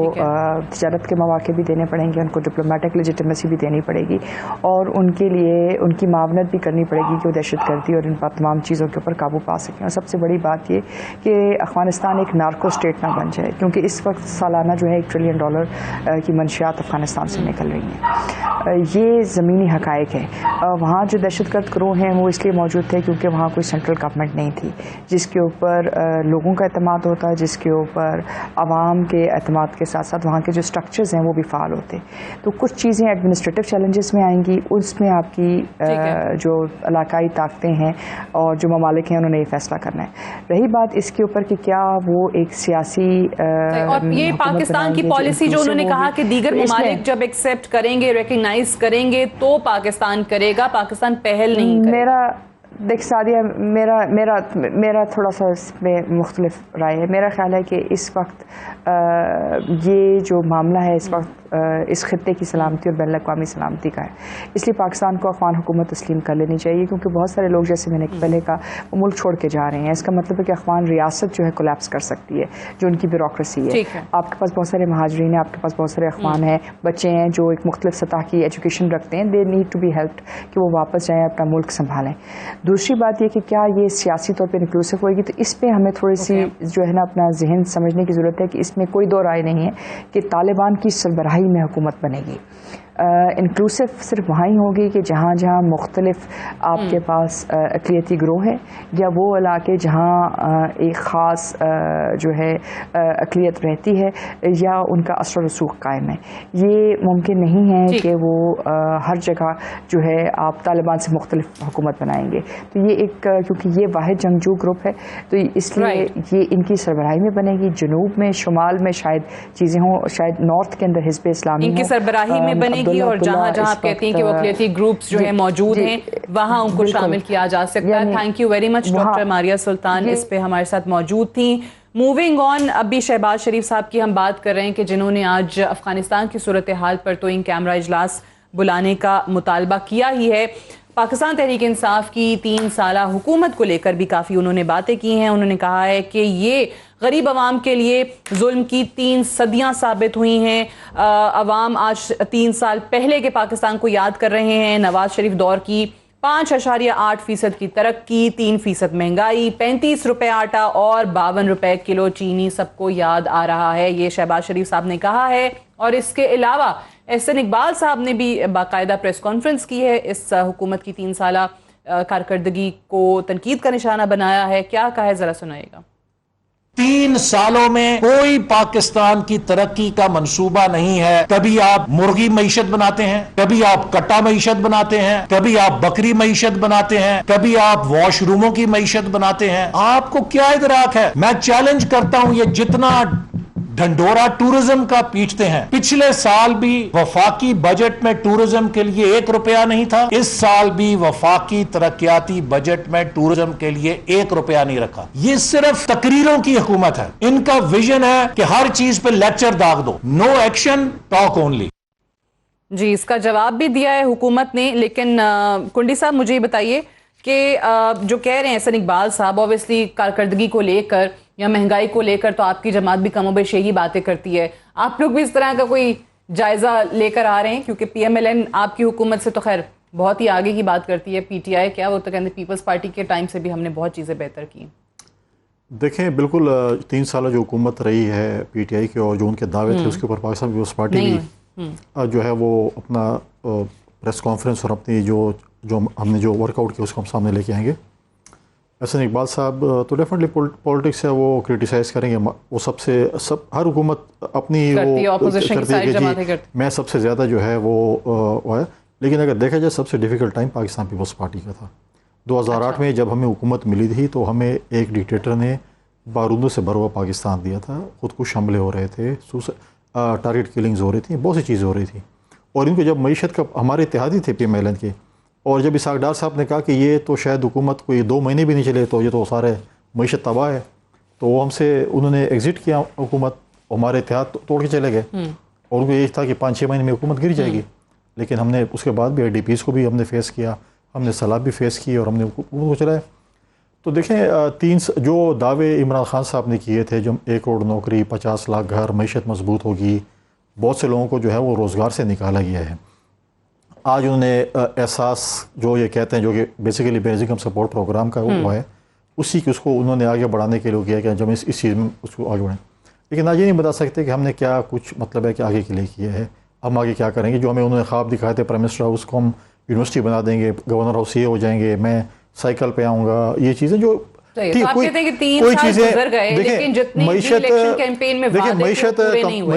تجارت کے مواقع بھی دینے پڑیں گے, ان کو ڈپلومیٹک لیجیٹیمیسی بھی دینی پڑے گی, اور ان کے لیے ان کی معاونت بھی کرنی پڑے گی کہ وہ دہشت گردی اور ان تمام چیزوں کے اوپر قابو پا سکیں. اور سب سے بڑی بات یہ کہ افغانستان ایک نارکو اسٹیٹ نہ بن جائے, کیونکہ اس وقت سالانہ جو ہے $1 ٹریلین کی منشیات افغانستان سے نکل رہی ہیں. یہ زمینی حقائق ہے. وہاں جو دہشت گرد گروہ ہیں وہ اس لیے موجود تھے کیونکہ وہاں کوئی سینٹرل گورنمنٹ نہیں تھی جس کے اوپر لوگوں کا اعتماد ہوتا ہے, جس کے اوپر عوام کے اعتماد کے ساتھ ساتھ وہاں کے جو اسٹرکچرز ہیں وہ بھی فعال ہوتے. تو کچھ چیزیں ایڈمنسٹریٹو چیلنجز میں آئیں گی, اس میں آپ کی جو علاقائی طاقتیں ہیں اور جو ممالک ہیں انہوں نے یہ فیصلہ کرنا ہے. رہی بات اس کے اوپر کہ کیا وہ ایک سیاسی اور یہ پاکستان کی پالیسی جو انہوں نے کہا کہ دیگر ممالک جب ایکسیپٹ کریں گے, ریکگنائز کریں گے تو پاکستان کرے گا, پاکستان پہل نہیں کرے گا. دیکھ سعدیہ, میرا تھوڑا سا اس میں مختلف رائے ہے. میرا خیال ہے کہ اس وقت یہ جو معاملہ ہے اس وقت اس خطے کی سلامتی اور بین الاقوامی سلامتی کا ہے, اس لیے پاکستان کو افغان حکومت تسلیم کر لینی چاہیے, کیونکہ بہت سارے لوگ جیسے میں نے پہلے کہا وہ ملک چھوڑ کے جا رہے ہیں. اس کا مطلب ہے کہ افغان ریاست جو ہے کولیپس کر سکتی ہے, جو ان کی بیوروکریسی ہے. آپ کے پاس بہت سارے مہاجرین ہیں, آپ کے پاس بہت سارے افغان ہیں, بچے ہیں جو ایک مختلف سطح کی ایجوکیشن رکھتے ہیں, they need to be helped کہ وہ واپس جائیں, اپنا ملک سنبھالیں. دوسری بات یہ کہ کیا یہ سیاسی طور پہ انکلوسیو ہوئے گی, تو اس پہ ہمیں تھوڑی سی جو ہے نا اپنا ذہن سمجھنے کی ضرورت ہے کہ اس میں کوئی دو رائے نہیں ہے کہ طالبان کی سربراہی میں حکومت بنے گی. انکلوسیو صرف وہاں ہی ہوگی کہ جہاں جہاں مختلف آپ کے پاس اقلیتی گروہ ہے, یا وہ علاقے جہاں ایک خاص جو ہے اقلیت رہتی ہے یا ان کا اثر و رسوخ قائم ہے. یہ ممکن نہیں ہے کہ وہ ہر جگہ جو ہے آپ طالبان سے مختلف حکومت بنائیں گے. تو یہ ایک کیونکہ یہ واحد جنگجو گروپ ہے تو اس لیے یہ ان کی سربراہی میں بنے گی. جنوب میں, شمال میں شاید چیزیں ہوں, شاید نارتھ کے اندر حزب اسلامی ان کی سربراہی میں بنے گی, اور جہاں جہاں آپ کہتی ہیں کہ وہ اقلیتی گروپس جو ہیں موجود ہیں وہاں ان کو شامل کیا جا سکتا ہے. Thank you very much doctor Maria Sultan, اس پہ ہمارے ساتھ موجود تھیں. موونگ آن, اب بھی شہباز شریف صاحب کی ہم بات کر رہے ہیں کہ جنہوں نے آج افغانستان کی صورتحال پر تو ان کیمرہ اجلاس بلانے کا مطالبہ کیا ہی ہے. پاکستان تحریک انصاف کی 3 سالہ حکومت کو لے کر بھی کافی انہوں نے باتیں کی ہیں. انہوں نے کہا ہے کہ یہ غریب عوام کے لیے ظلم کی 3 صدیاں ثابت ہوئی ہیں. عوام آج 3 سال پہلے کے پاکستان کو یاد کر رہے ہیں. نواز شریف دور کی 5.8% کی ترقی, 3% مہنگائی, 35 روپے آٹا اور 52 روپے کلو چینی سب کو یاد آ رہا ہے. یہ شہباز شریف صاحب نے کہا ہے. اور اس کے علاوہ احسن اقبال صاحب نے بھی باقاعدہ پریس کانفرنس کی ہے, اس حکومت کی 3 سالہ کارکردگی کو تنقید کا نشانہ بنایا ہے. کیا کہا ہے ذرا سنائیے گا. 3 سالوں میں کوئی پاکستان کی ترقی کا منصوبہ نہیں ہے. کبھی آپ مرغی معیشت بناتے ہیں, کبھی آپ کٹا معیشت بناتے ہیں, کبھی آپ بکری معیشت بناتے ہیں, کبھی آپ واش روموں کی معیشت بناتے ہیں. آپ کو کیا ادراک ہے؟ میں چیلنج کرتا ہوں, یہ جتنا ڈھنڈورا ٹورزم کا پیٹتے ہیں, پچھلے سال بھی وفاقی بجٹ میں ٹورزم کے لیے 1 روپیہ نہیں تھا, اس سال بھی وفاقی ترقیاتی بجٹ میں ٹورزم کے لیے 1 روپیہ نہیں رکھا. یہ صرف تقریروں کی حکومت ہے. ان کا ویژن ہے کہ ہر چیز پہ لیکچر داغ دو, نو ایکشن ٹاک اونلی. جی, اس کا جواب بھی دیا ہے حکومت نے. لیکن کنڈی صاحب مجھے یہ بتائیے کہ جو کہہ رہے ہیں احسن اقبال صاحب, اوبیسلی کارکردگی کو لے کر یا مہنگائی کو لے کر تو آپ کی جماعت بھی کم و بیش یہی باتیں کرتی ہے. آپ لوگ بھی اس طرح کا کوئی جائزہ لے کر آ رہے ہیں؟ کیونکہ پی ایم ایل این آپ کی حکومت سے تو خیر بہت ہی آگے کی بات کرتی ہے. پی ٹی آئی کیا, وہ تو کہتے ہیں پیپلز پارٹی کے ٹائم سے بھی ہم نے بہت چیزیں بہتر کی. دیکھیں بالکل 3 سالہ جو حکومت رہی ہے پی ٹی آئی کی اور جو ان کے دعوے تھے اس کے اوپر پاکستان پیپلز پارٹی بھی جو ہے وہ اپنا پریس کانفرنس اور اپنی جو ہم نے جو ورک آؤٹ کیا اس کو ہم سامنے لے کے آئیں گے. احسن اقبال صاحب تو ڈیفینیٹلی پولیٹکس ہے, وہ کرٹیسائز کریں گے. وہ ہر حکومت اپنی وہ کرتی ہے کہ جی میں سب سے زیادہ جو ہے وہ ہے. لیکن اگر دیکھا جائے سب سے ڈیفیکلٹ ٹائم پاکستان پیپلز پارٹی کا تھا. 2008 میں جب ہمیں حکومت ملی تھی تو ہمیں ایک ڈکٹیٹر نے بارودوں سے بھرا ہوا پاکستان دیا تھا. خودکش حملے ہو رہے تھے, ٹارگیٹ کلنگز ہو رہی تھیں, بہت سی چیزیں ہو رہی تھیں. اور ان کو جب معیشت کا ہمارے اتحادی تھے پی ایم ایل این کے, اور جب اسحاق ڈار صاحب نے کہا کہ یہ تو شاید حکومت کوئی 2 مہینے بھی نہیں چلے تو یہ تو سارے معیشت تباہ ہے, تو وہ ہم سے انہوں نے ایگزٹ کیا حکومت, ہمارے اتحاد توڑ کے چلے گئے. اور ان کو یہ تھا کہ 5-6 مہینے میں حکومت گر جائے گی. لیکن ہم نے اس کے بعد بھی آئی ڈی پیز کو بھی ہم نے فیس کیا, ہم نے سیلاب بھی فیس کی اور ہم نے حکومت کو چلائے. تو دیکھیں جو دعوے عمران خان صاحب نے کیے تھے, جو 1 کروڑ نوکری, 50 لاکھ گھر, معیشت مضبوط ہوگی, بہت سے لوگوں کو جو ہے وہ روزگار سے نکالا گیا ہے. آج انہوں نے احساس جو یہ کہتے ہیں جو کہ basically basic income support programme کا وہ ہے, اسی کی اس کو انہوں نے آگے بڑھانے کے لیے کیا کہ جب اس چیز میں اس کو آگے بڑھیں. لیکن آج یہ نہیں بتا سکتے کہ ہم نے کیا کچھ مطلب ہے کہ آگے کے لیے کیا ہے, ہم آگے کیا کریں گے. جو ہمیں انہوں نے خواب دکھائے تھے پرائم منسٹر ہاؤس کو ہم یونیورسٹی بنا دیں گے, گورنر ہاؤس یہ ہو جائیں گے, میں سائیکل پہ آؤں گا, یہ چیزیں جو तो आप कहते हैं कि 3 साल गुजर गए लेकिन जितनी इलेक्शन कैंपेन में वादे पूरे नहीं हुए।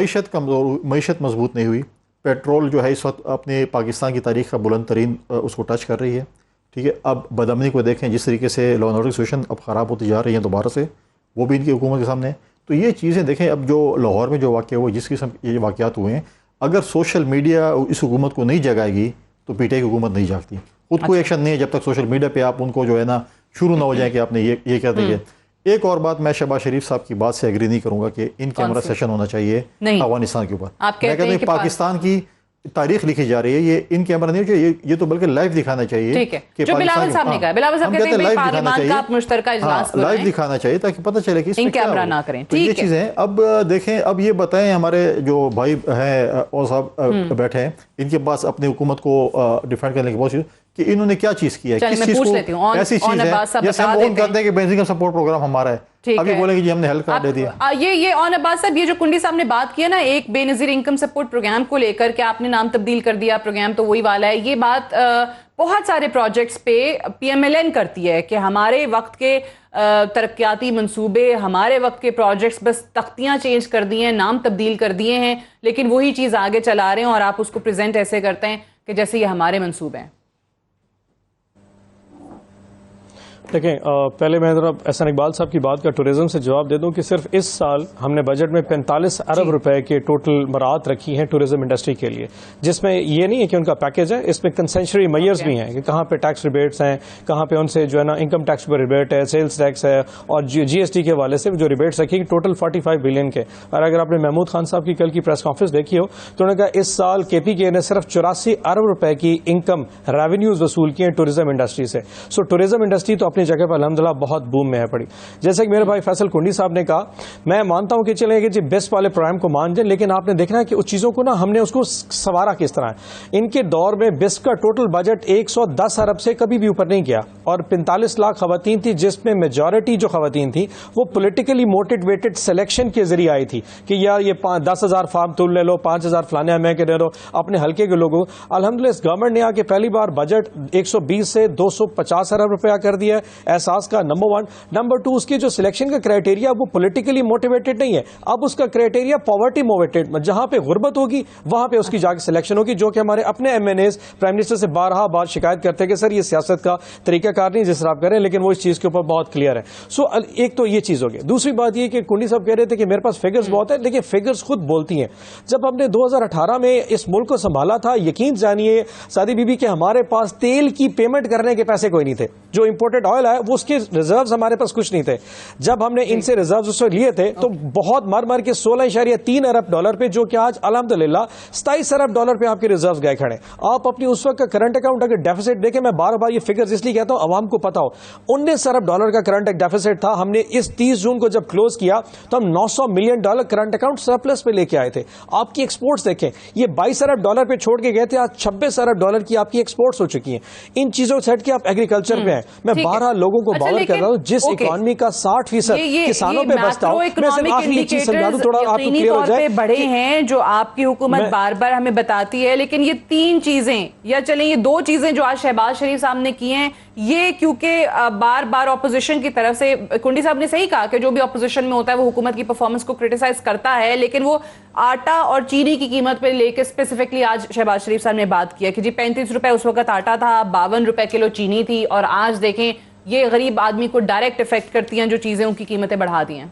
मईशत मजबूत नहीं हुई। पेट्रोल जो है इस वक्त अपने पाकिस्तान की तारीख का बुलंद तरीन उसको टच कर रही है, ठीक है। अब बदअमनी को देखें, जिस तरीके से लॉ एंड ऑर्डर सिचुएशन अब ख़राब होती जा रही है दोबारा से, वो भी इनकी हुकूमत के सामने। तो ये चीज़ें देखें, अब जो लाहौर में जो वाक़या हुआ, जिस किस्म ये वाक़यात हुए हैं, अगर सोशल मीडिया इस हुकूमत को नहीं जगाएगी तो पीटीआई की हुकूमत नहीं जागती। खुद कोई एक्शन नहीं है जब तक सोशल मीडिया पे आप उनको जो है ना शुरू ना हो जाए कि आपने ये क्या देंगे। एक और बात, मैं शहबाज शरीफ साहब की बात से एग्री नहीं करूंगा कि इन कैमरा सेशन होना चाहिए अफगानिस्तान के ऊपर। मैं कहता हूँ पाकिस्तान की तारीख लिखी जा रही है, ये इन कैमरा नहीं चाहिए, ये तो बल्कि लाइव दिखाना चाहिए। ठीक है, जो बिलावल साहब ने कहा, बिलावल साहब कहते हैं भाई पार्लियामेंट का आप मुश्तरका इजलास बुलाएं, लाइव दिखाना चाहिए ताकि पता चले कि इन कैमरा ना करें। तो ये चीजें अब देखें। अब ये बताएं, हमारे जो भाई हैं और साहब बैठे हैं, इनके पास अपनी हुकूमत को डिफेंड करने की बहुत कि इन्होंने क्या चीज की है, किस चीज को, ऐसी चीज है जैसे हम ओन करते हैं कि बेंजीन का सपोर्ट प्रोग्राम हमारा है, अभी बोलेंगे जी हमने हेल्थ कार्ड दे दिया। ये ऑन अब्बास साहब, ये जो कुंडी साहब ने बात किया ना एक बेनजीर इनकम सपोर्ट प्रोग्राम को लेकर के आपने नाम तब्दील कर दिया, प्रोग्राम तो वही वाला है, ये बात बहुत सारे प्रोजेक्ट्स पे पीएमएलएन करती है कि हमारे वक्त के तरक्याती मंसूबे, हमारे वक्त के प्रोजेक्ट्स बस तख्तियां चेंज कर दी हैं, नाम तब्दील कर दिए हैं, लेकिन वही चीज आगे चला रहे हैं और आप उसको प्रेजेंट ऐसे करते हैं कि जैसे ये हमारे मंसूबे हैं। देखें, पहले मैं जरा एहसान इकबाल साहब की बात का टूरिज्म से जवाब दे दूं कि सिर्फ इस साल हमने बजट में 45 अरब रुपए के टोटल मराहत रखी हैं टूरिज्म इंडस्ट्री के लिए, जिसमें ये नहीं है कि उनका पैकेज है, इसमें कंसेशनरी मेयर्स भी हैं कि कहाँ पे टैक्स रिबेट्स हैं, कहाँ पे उनसे जो है ना इनकम टैक्स पर रिबेट है, सेल्स टैक्स है, और जीएसटी के हवाले से जो रिबेट्स रखी टोटल 45 बिलियन के। और अगर आपने महमूद खान साहब की कल की प्रेस कॉन्फ्रेंस देखी हो तो उन्होंने कहा इस साल केपीके ने सिर्फ 84 अरब रुपए की इनकम रेवेन्यूज वसूल किए हैं टूरिज्म इंडस्ट्री से। सो टूरिज्म इंडस्ट्री तो अपनी जगह पर अल्हम्दुलिल्लाह बहुत बूम में है पड़ी। जैसे कि मेरे भाई फैसल कुंडी साहब ने कहा, मैं मानता हूं कि चले कि जी बेस्ट वाले प्रोग्राम को मान जाए, लेकिन आपने देखना है कि उस चीजों को ना हमने उसको सवारा किस तरह है। इनके दौर में बेस्ट का टोटल बजट 110 अरब से कभी भी ऊपर नहीं गया और 45 लाख खवातीन थी, जिसमें मेजॉरिटी जो खवातीन थी वो पॉलिटिकली मोटिवेटेड सिलेक्शन के जरिए आई थी कि यार ये 10,000 फार्म तुल ले लो, 5,000 फलाने में के ले लो, अपने हल्के के लोगों। अल्हम्दुलिल्लाह इस गवर्नमेंट ने आके पहली बार बजट 120 से 250 अरब रुपया कर दिया है एहसास का। नंबर 1, नंबर 2, उसकी जो सिलेक्शन का क्राइटेरिया वो पॉलिटिकली मोटिवेटेड नहीं है, अब उसका क्राइटेरिया पॉवर्टी मोटिवेटेड, जहां पे गुर्बत होगी वहां पे उसकी जाके सिलेक्शन होगी, जो कि हमारे अपने एमएनएस प्राइम मिनिस्टर से बार शिकायत करते हैं कि सर ये सियासत का तरीकाकार नहीं जिस तरह आप करें, लेकिन वो इस चीज के ऊपर बहुत क्लियर है। सो एक तो ये चीज हो गई। दूसरी बात ये कि कुंडी साहब कह रहे थे कि मेरे पास फिगर्स बहुत है, लेकिन फिगर्स खुद बोलती हैं। जब हमने 2018 में इस मुल्क को संभाला था, यकीन जानिए सादी बीबी के हमारे पास तेल की पेमेंट करने के पैसे कोई नहीं थे, जो इंपोर्टेड ऑयल है वो उसके रिजर्व्स हमारे पास कुछ नहीं थे। जब हमने इनसे रिजर्व्स उससे लिए थे तो बहुत मर के 16.3 अरब डॉलर पे, जो कि आज अल्हम्दुलिल्लाह 27 अरब डॉलर पे आपके रिजर्व्स गए खड़े। आप अपनी उस वक्त का करंट अकाउंट अगर डेफिसिट देखें, मैं बार ये फिगर्स इसलिए कहता हूं अवाम को पता हो, 19 अरब डॉलर का करंट डेफिसिट था। हमने इस 30 जून को जब क्लोज किया तो हम 900 million dollar current account surplus पे लेके आए थे। आपकी एक्सपोर्ट्स देखें, ये 22 अरब डॉलर पे छोड़ के गए थे, आज 26 अरब डॉलर की आपकी एक्सपोर्ट्स हो चुकी हैं। इन चीजों से हट के आप एग्रीकल्चर पे हैं। मैं 12 लोगों को बावर कर रहा हूं, जिस इकोनॉमी का 60% किसानों पे बसता हूं। मैं सिर्फ आखिरी चीज समझा दूं, थोड़ा आपको क्लियर हो जाए। बड़े हैं जो आपकी हुकूमत बार बार हमें बताती है, लेकिन ये 3 चीजें या चलें ये 2 चीजें जो आज शहबाज शरीफ साहब ने की हैं, ये क्योंकि बार बार ऑपोजिशन की तरफ से, कुंडी साहब ने सही कहा कि जो भी ऑपोजिशन में होता है वो हुकूमत की परफॉर्मेंस को क्रिटिसाइज करता है, लेकिन वो आटा और चीनी की कीमत पे लेके स्पेसिफिकली आज शहबाज शरीफ साहब ने बात किया कि जी 35 रुपए उस वक्त आटा था, 52 रुपए किलो चीनी थी, और आज देखें ये गरीब आदमी को डायरेक्ट इफेक्ट करती हैं जो चीजें उनकी कीमतें बढ़ा दी हैं।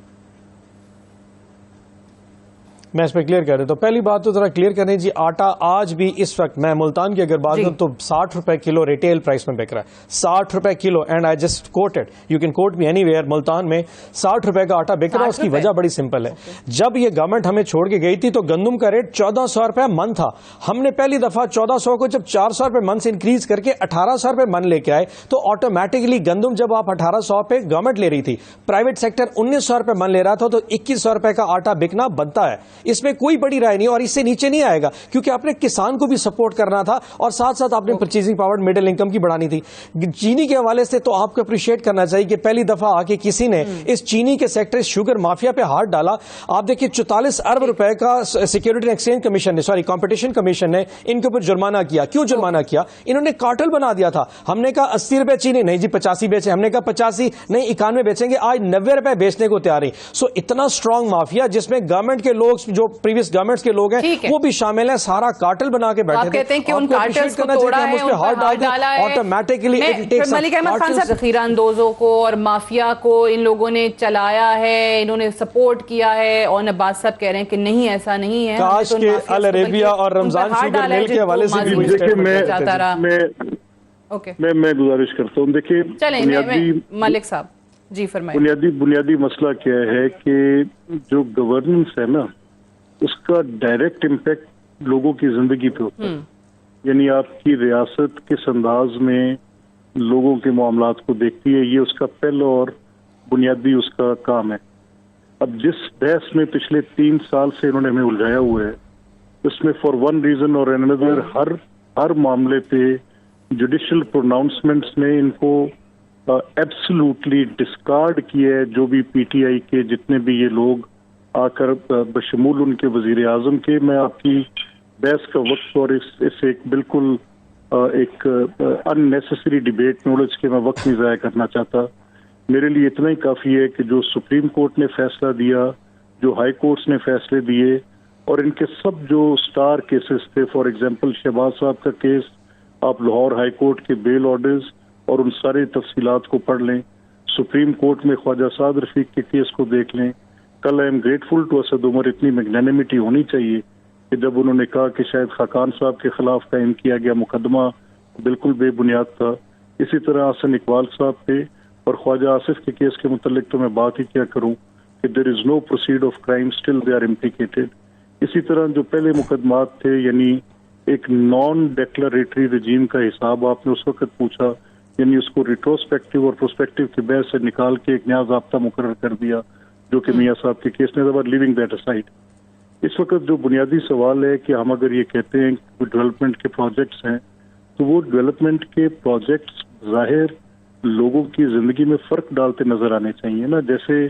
मैं इस पर क्लियर कर देता हूं। पहली बात तो जरा क्लियर करनी जी, आटा आज भी इस वक्त मैं मुल्तान की अगर बात करूं तो 60 रुपए किलो रिटेल प्राइस में बिक रहा है, 60 रुपए kilo. And I just coated, you can quote me anywhere, Multan में 60 रुपए का आटा बिक रहा है। उसकी वजह बड़ी सिंपल है, जब ये गवर्नमेंट हमें छोड़ के गई थी तो गंदम का रेट 1400 रुपए मन था। हमने पहली दफा 1400 को जब 400 रुपए मन से इंक्रीज करके 1800 रुपए मन लेके आए, तो ऑटोमेटिकली गंदम जब आप 1800 पे गवर्नमेंट ले रही थी, प्राइवेट सेक्टर 1900 रुपए मन ले रहा था, तो 2100 रुपए का आटा बिकना बनता है। اس میں کوئی بڑی رائے نہیں اور اس سے نیچے نہیں آئے گا, کیونکہ آپ نے کسان کو بھی سپورٹ کرنا تھا اور ساتھ ساتھ آپ نے پرچیزنگ پاور مڈل انکم کی بڑھانی تھی. چینی کے حوالے سے تو آپ کو اپریشیٹ کرنا چاہیے کہ پہلی دفعہ آ کے کسی نے اس چینی کے سیکٹر شوگر مافیا پہ ہاتھ ڈالا. آپ دیکھیے 44 ارب روپے کا سیکورٹی اینڈ ایکسچینج کمیشن نے, سوری کمپٹیشن کمیشن نے ان کے اوپر جرمانہ کیا. کیوں جرمانہ کیا؟ انہوں نے کارٹل بنا دیا تھا. ہم نے کہا 80 روپے چینی, نہیں جی 85 بیچے. ہم نے کہا 85 نہیں 91 بیچیں گے, آج 90 روپے بیچنے کو تیار ہیں. سو اتنا اسٹرانگ مافیا جس میں گورنمنٹ کے لوگ جو پریویس گورنمنٹس کے لوگ ہیں وہ بھی شامل ہیں, سارا کارٹل بنا کے بیٹھے تھے. کہتے ہیں کہ ان کارٹلز کو توڑا ہے, آٹومیٹکلی ملک احمد خان صاحب ذخیرہ اندوزوں کو اور مافیا کو ان لوگوں نے چلایا ہے, انہوں نے سپورٹ کیا ہے, اور عباس صاحب کہہ رہے ہیں کہ نہیں ایسا نہیں ہے. کاش کے العربیہ اور رمضان شوگر مل کے حوالے سے بھی میں گزارش کرتا ہوں. دیکھیے ملک صاحب جی فرمائیں. بنیادی مسئلہ کیا ہے کہ جو گورننس ہے نا اس کا ڈائریکٹ امپیکٹ لوگوں کی زندگی پہ ہوتا ہے. یعنی آپ کی ریاست کس انداز میں لوگوں کے معاملات کو دیکھتی ہے, یہ اس کا پہلا اور بنیادی اس کا کام ہے. اب جس بحث میں پچھلے 3 سال سے انہوں نے ہمیں الجھایا ہوا ہے اس میں فار ون ریزن اور انادر ہر معاملے پہ جوڈیشل پروناؤنسمنٹس نے ان کو ایبسلوٹلی ڈسکارڈ کیا ہے. جو بھی پی ٹی آئی کے جتنے بھی یہ لوگ آ کر بشمول ان کے وزیر اعظم کے, میں آپ کی بحث کا وقت اور اس ایک بالکل ایک ان نیسیسری ڈبیٹ میں الجھ کے میں وقت نہیں ضائع کرنا چاہتا. میرے لیے اتنا ہی کافی ہے کہ جو سپریم کورٹ نے فیصلہ دیا, جو ہائی کورٹس نے فیصلے دیے, اور ان کے سب جو سٹار کیسز تھے, فار ایگزامپل شہباز صاحب کا کیس, آپ لاہور ہائی کورٹ کے بیل آرڈرز اور ان ساری تفصیلات کو پڑھ لیں. سپریم کورٹ میں خواجہ سعد رفیق کے کیس کو دیکھ لیں. کل I am grateful to Asad Umar, اتنی میگنینیمٹی ہونی چاہیے کہ جب انہوں نے کہا کہ شاید خاقان صاحب کے خلاف قائم کیا گیا مقدمہ بالکل بے بنیاد تھا. اسی طرح حسن اقبال صاحب پہ اور خواجہ آصف کے کیس کے متعلق تو میں بات ہی کیا کروں کہ there is no proceed of crime still they are implicated. اسی طرح جو پہلے مقدمات تھے, یعنی ایک نان ڈیکلریٹری رجیم کا حساب آپ نے اس وقت پوچھا, یعنی اس کو ریٹروسپیکٹو اور پروسپیکٹو کے بحث سے نکال کے ایک نیا ضابطہ مقرر کر دیا جو کہ میاں صاحب کے کیس نے لیونگ دیٹ اسائڈ. اس وقت جو بنیادی سوال ہے کہ ہم اگر یہ کہتے ہیں کہ ڈیولپمنٹ کے پروجیکٹس ہیں تو وہ ڈیولپمنٹ کے پروجیکٹس ظاہر لوگوں کی زندگی میں فرق ڈالتے نظر آنے چاہیے نا. جیسے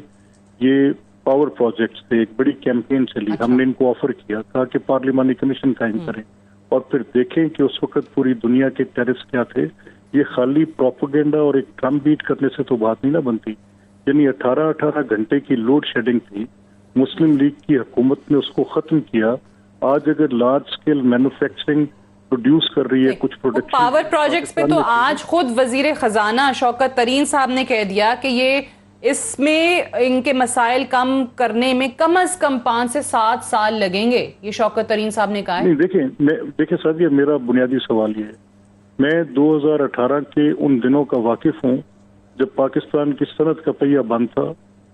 یہ پاور پروجیکٹس تھے, ایک بڑی کیمپین چلی, ہم نے ان کو آفر کیا, کہا کہ پارلیمانی کمیشن قائم کریں اور پھر دیکھیں کہ اس وقت پوری دنیا کے ٹیرس کیا تھے. یہ خالی پروپیگنڈا اور ایک ڈرم بیٹ کرنے سے تو بات نہیں نہ بنتی. یعنی 18 گھنٹے کی لوڈ شیڈنگ تھی, مسلم لیگ کی حکومت نے اس کو ختم کیا. آج اگر لارج اسکیل مینوفیکچرنگ پروڈیوس کر رہی ہے کچھ پروڈکشن پاور پروجیکٹس پہ, تو آج خود وزیر خزانہ شوکت ترین صاحب نے کہہ دیا کہ یہ اس میں ان کے مسائل کم کرنے میں کم از کم 5 سے 7 سال لگیں گے. یہ شوکت ترین صاحب نے کہا ہے. نہیں دیکھیں سعدیہ, میرا بنیادی سوال یہ ہے, میں 2018 کے ان دنوں کا واقف ہوں جب پاکستان کی صنعت کا پہیہ بند تھا.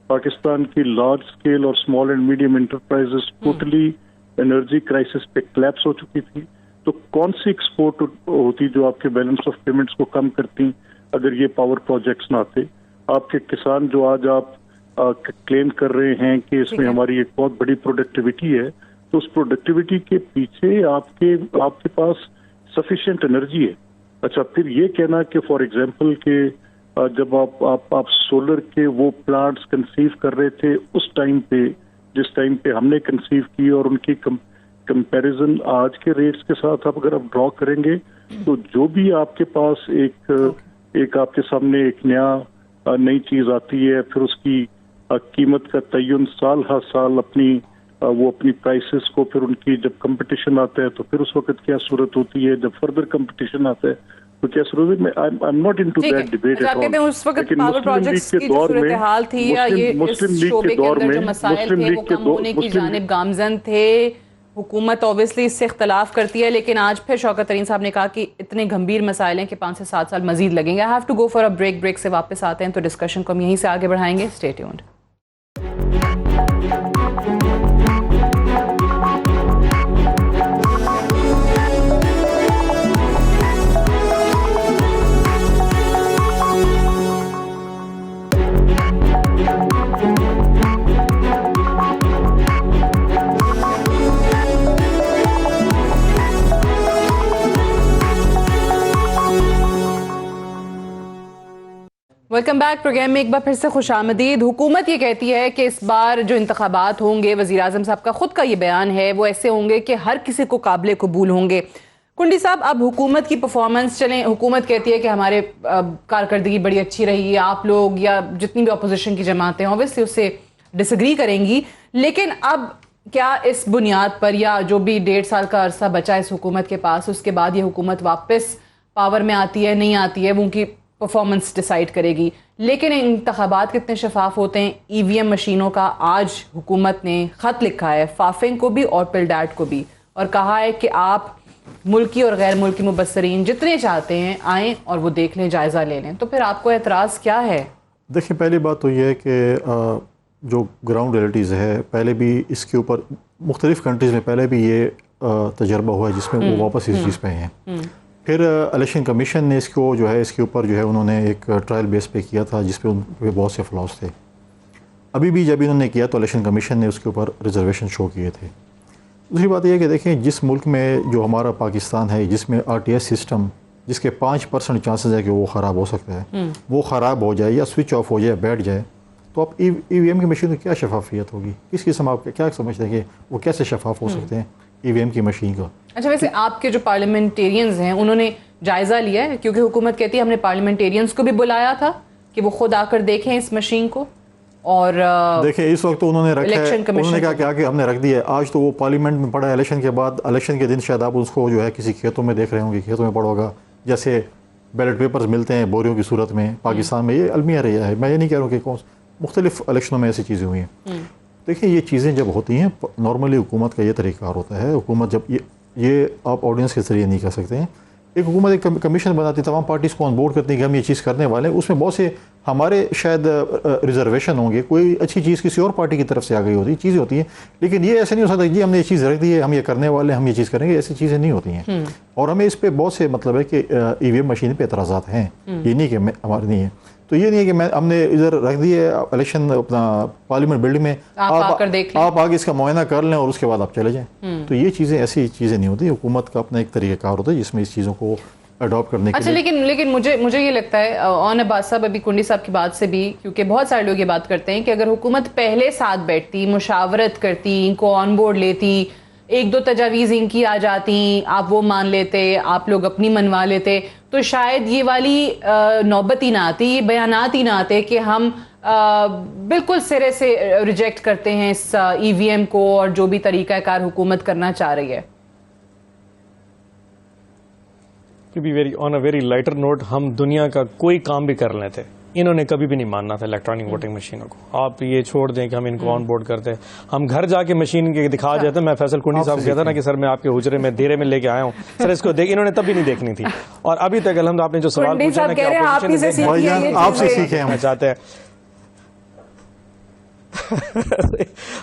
پاکستان کی لارج اسکیل اور small and medium enterprises totally energy crisis پہ کلیپس ہو چکی تھی. تو کون سی ایکسپورٹ ہوتی جو آپ کے بیلنس آف پیمنٹس کو کم کرتی اگر یہ پاور پروجیکٹس نہ آتے؟ آپ کے کسان جو آج آپ کلیم کر رہے ہیں کہ اس میں ہماری ایک بہت بڑی پروڈکٹیوٹی ہے, تو اس پروڈکٹیوٹی کے پیچھے آپ کے پاس سفیشینٹ انرجی ہے. اچھا, پھر یہ کہنا کہ فار ایگزامپل کہ جب آپ سولر کے وہ پلانٹس کنسیو کر رہے تھے اس ٹائم پہ, جس ٹائم پہ ہم نے کنسیو کی, اور ان کی کمپیریزن آج کے ریٹس کے ساتھ آپ اگر آپ ڈرا کریں گے تو جو بھی آپ کے پاس ایک آپ کے سامنے ایک نئی چیز آتی ہے, پھر اس کی قیمت کا تعین سال ہر سال اپنی پرائسز کو, پھر ان کی جب کمپٹیشن آتا ہے تو پھر اس وقت کیا صورت ہوتی ہے, جب فردر کمپٹیشن آتا ہے تو کیا صورت ہے. I am not into that debate at all. اس وقت پاور پروجیکٹس کی جو صورتحال تھی یا یہ اس شعبے کے اندر جو مسائل تھے وہ کم ہونے کی جانب گامزن تھے. حکومت اوبیسلی اس سے اختلاف کرتی ہے, لیکن آج پھر شوکت ترین صاحب نے کہا کہ اتنے گھمبیر مسائل ہیں کہ 5 سے 7 سال مزید لگیں گے. I have to go for a break سے واپس آتے ہیں تو ڈسکشن کو ہم یہیں سے آگے بڑھائیں گے. Stay tuned. Welcome back. Programme में एक बार फिर से खुश आमदीद। हुकूमत ये कहती है कि इस बार जो इंतखाबात होंगे, वज़ीर आज़म साहब का खुद का ये बयान है, वो ऐसे होंगे कि हर किसी को काबिल कबूल होंगे। कुंडी साहब, अब हुकूमत की परफॉर्मेंस चलें, हुकूमत कहती है कि हमारे कारकर्दगी बड़ी अच्छी रही है, आप लोग या जितनी भी अपोजिशन की जमातें ऑब्वियसली उससे डिसएग्री करेंगी, लेकिन अब क्या इस बुनियाद पर या जो भी 1.5 साल का अरसा बचा इस हुकूमत के पास, उसके बाद ये हुकूमत वापस पावर में आती है नहीं आती है, वो उनकी परफॉर्मेंस डिसाइड करेगी। लेकिन इंतखाबात कितने शफाफ होते हैं। ईवीएम मशीनों का आज हुकूमत ने ख़त लिखा है फाफिंग को भी और पिलडैट को भी, और कहा है कि आप मुल्की और गैर मुल्की मुबस्सरीन जितने चाहते हैं आएँ और वो देख लें, जायज़ा ले लें। तो फिर आपको एतराज़ क्या है? देखिए, पहली बात तो ये है कि जो ग्राउंड रियलिटीज़ है, पहले भी इसके ऊपर मुख्तलिफ़ कंट्रीज़ में पहले भी ये तजर्बा हुआ है जिसमें वो वापस इस चीज़ पे हैं। फिर इलेक्शन कमीशन ने इसको जो है इसके ऊपर जो है उन्होंने एक ट्रायल बेस पे किया था जिस पे उन पे बहुत से फ्लॉज थे। अभी भी जब इन्होंने किया तो इलेक्शन कमीशन ने उसके ऊपर रिजर्वेशन शो किए थे। दूसरी बात यह है कि देखें, जिस मुल्क में जो हमारा पाकिस्तान है, जिसमें RTS सिस्टम जिसके 5% चांसेस है कि वो ख़राब हो सकता है, वो ख़राब हो जाए या स्विच ऑफ हो जाए, बैठ जाए, तो आप EVM की मशीन में क्या शफाफियत होगी? किस किस्म आप क्या समझते हैं कि वो कैसे शफाफ हो सकते हैं EVM की मशीन का? अच्छा, वैसे आपके जो पार्लियामेंटेरियंस हैं उन्होंने जायज़ा लिया है? क्योंकि हुकूमत कहती है हमने पार्लियामेंटेरियंस को भी बुलाया था कि वो खुद आकर देखें इस मशीन को, और देखिए इस वक्त तो उन्होंने रखा है, उन्होंने कहा कि हमने रख दिया है। आज तो वो पार्लियामेंट में पड़ा है, इलेक्शन के बाद, इलेक्शन के दिन शायद आप उसको जो है किसी खेतों में देख रहे होंगे, खेतों में पड़ा होगा, जैसे बैलेट पेपर्स मिलते हैं बोरियों की सूरत में। पाकिस्तान में ये अलमिया रहा है, मैं ये नहीं कह रहा हूँ कि कौन मुख्तलिफ इलेक्शनों में ऐसी चीज़ें हुई हैं। देखिए, ये चीज़ें जब होती हैं, नॉर्मली हुकूमत का ये तरीक़ार होता है, हुकूमत जब ये आप ऑडियंस के ज़रिए नहीं कर सकते हैं। एक हुकूमत एक कमीशन बनाती, तमाम पार्टीज़ को ऑन बोर्ड करती है कि हम ये चीज़ करने वाले हैं, उसमें बहुत से हमारे शायद रिजर्वेशन होंगे, कोई अच्छी चीज़ किसी और पार्टी की तरफ से आ गई होती चीज़ें होती हैं। लेकिन ये ऐसे नहीं हो सकता जी हमने ये चीज़ रख दी है, हम ये करने वाले हैं, हम ये चीज़ करेंगे, ऐसी चीज़ें नहीं होती हैं। और हमें इस पर बहुत से मतलब है कि EVM मशीन पर एतराज़ात हैं, ये नहीं कि हमारे नहीं है। तो ये नहीं है कि हमने इधर रख दिए इलेक्शन अपना पार्लियामेंट बिल्डिंग में, आप आगे इसका मुआयना कर लें और उसके बाद आप चले जाएं। तो ये चीज़ें ऐसी चीज़ें नहीं होती। हुकूमत का अपना एक तरीक़ाकार होता है जिसमें इस चीज़ों को अडॉप्ट करने के लिए। लेकिन मुझे ये लगता है ऑन अब्बास साहब, अभी कुंडी साहब की बात से भी, क्योंकि बहुत सारे लोग ये बात करते हैं कि अगर हुकूमत पहले साथ बैठती, मुशावरत करती, इनको ऑन बोर्ड लेती, 1-2 तजावीज़ इनकी आ जाती, आप वो मान लेते, आप लोग अपनी मनवा लेते, तो शायद ये वाली नौबत ही ना आती, ये बयानात ही ना आते कि हम बिल्कुल सिरे से रिजेक्ट करते हैं इस EVM को और जो भी तरीक़ाकार हुकूमत करना चाह रही है। On a very lighter note, हम दुनिया का कोई काम भी कर लेते, इन्होंने कभी भी नहीं मानना था इलेक्ट्रॉनिक वोटिंग मशीनों को। आप ये छोड़ दें कि हम इनको ऑन बोर्ड करते हैं, हम घर जाके मशीन के दिखा जाते हैं। मैं फैसल कुंडी साहब कहता ना कि सर मैं आपके हुजरे में देरे में लेके आया हूँ, सर इसको देख, इन्होंने तभी नहीं देखनी थी। और अभी तक अल्हम्दुलिल्लाह आपने जो सवाल पूछा ना कि आपसे सीखे हम चाहते हैं।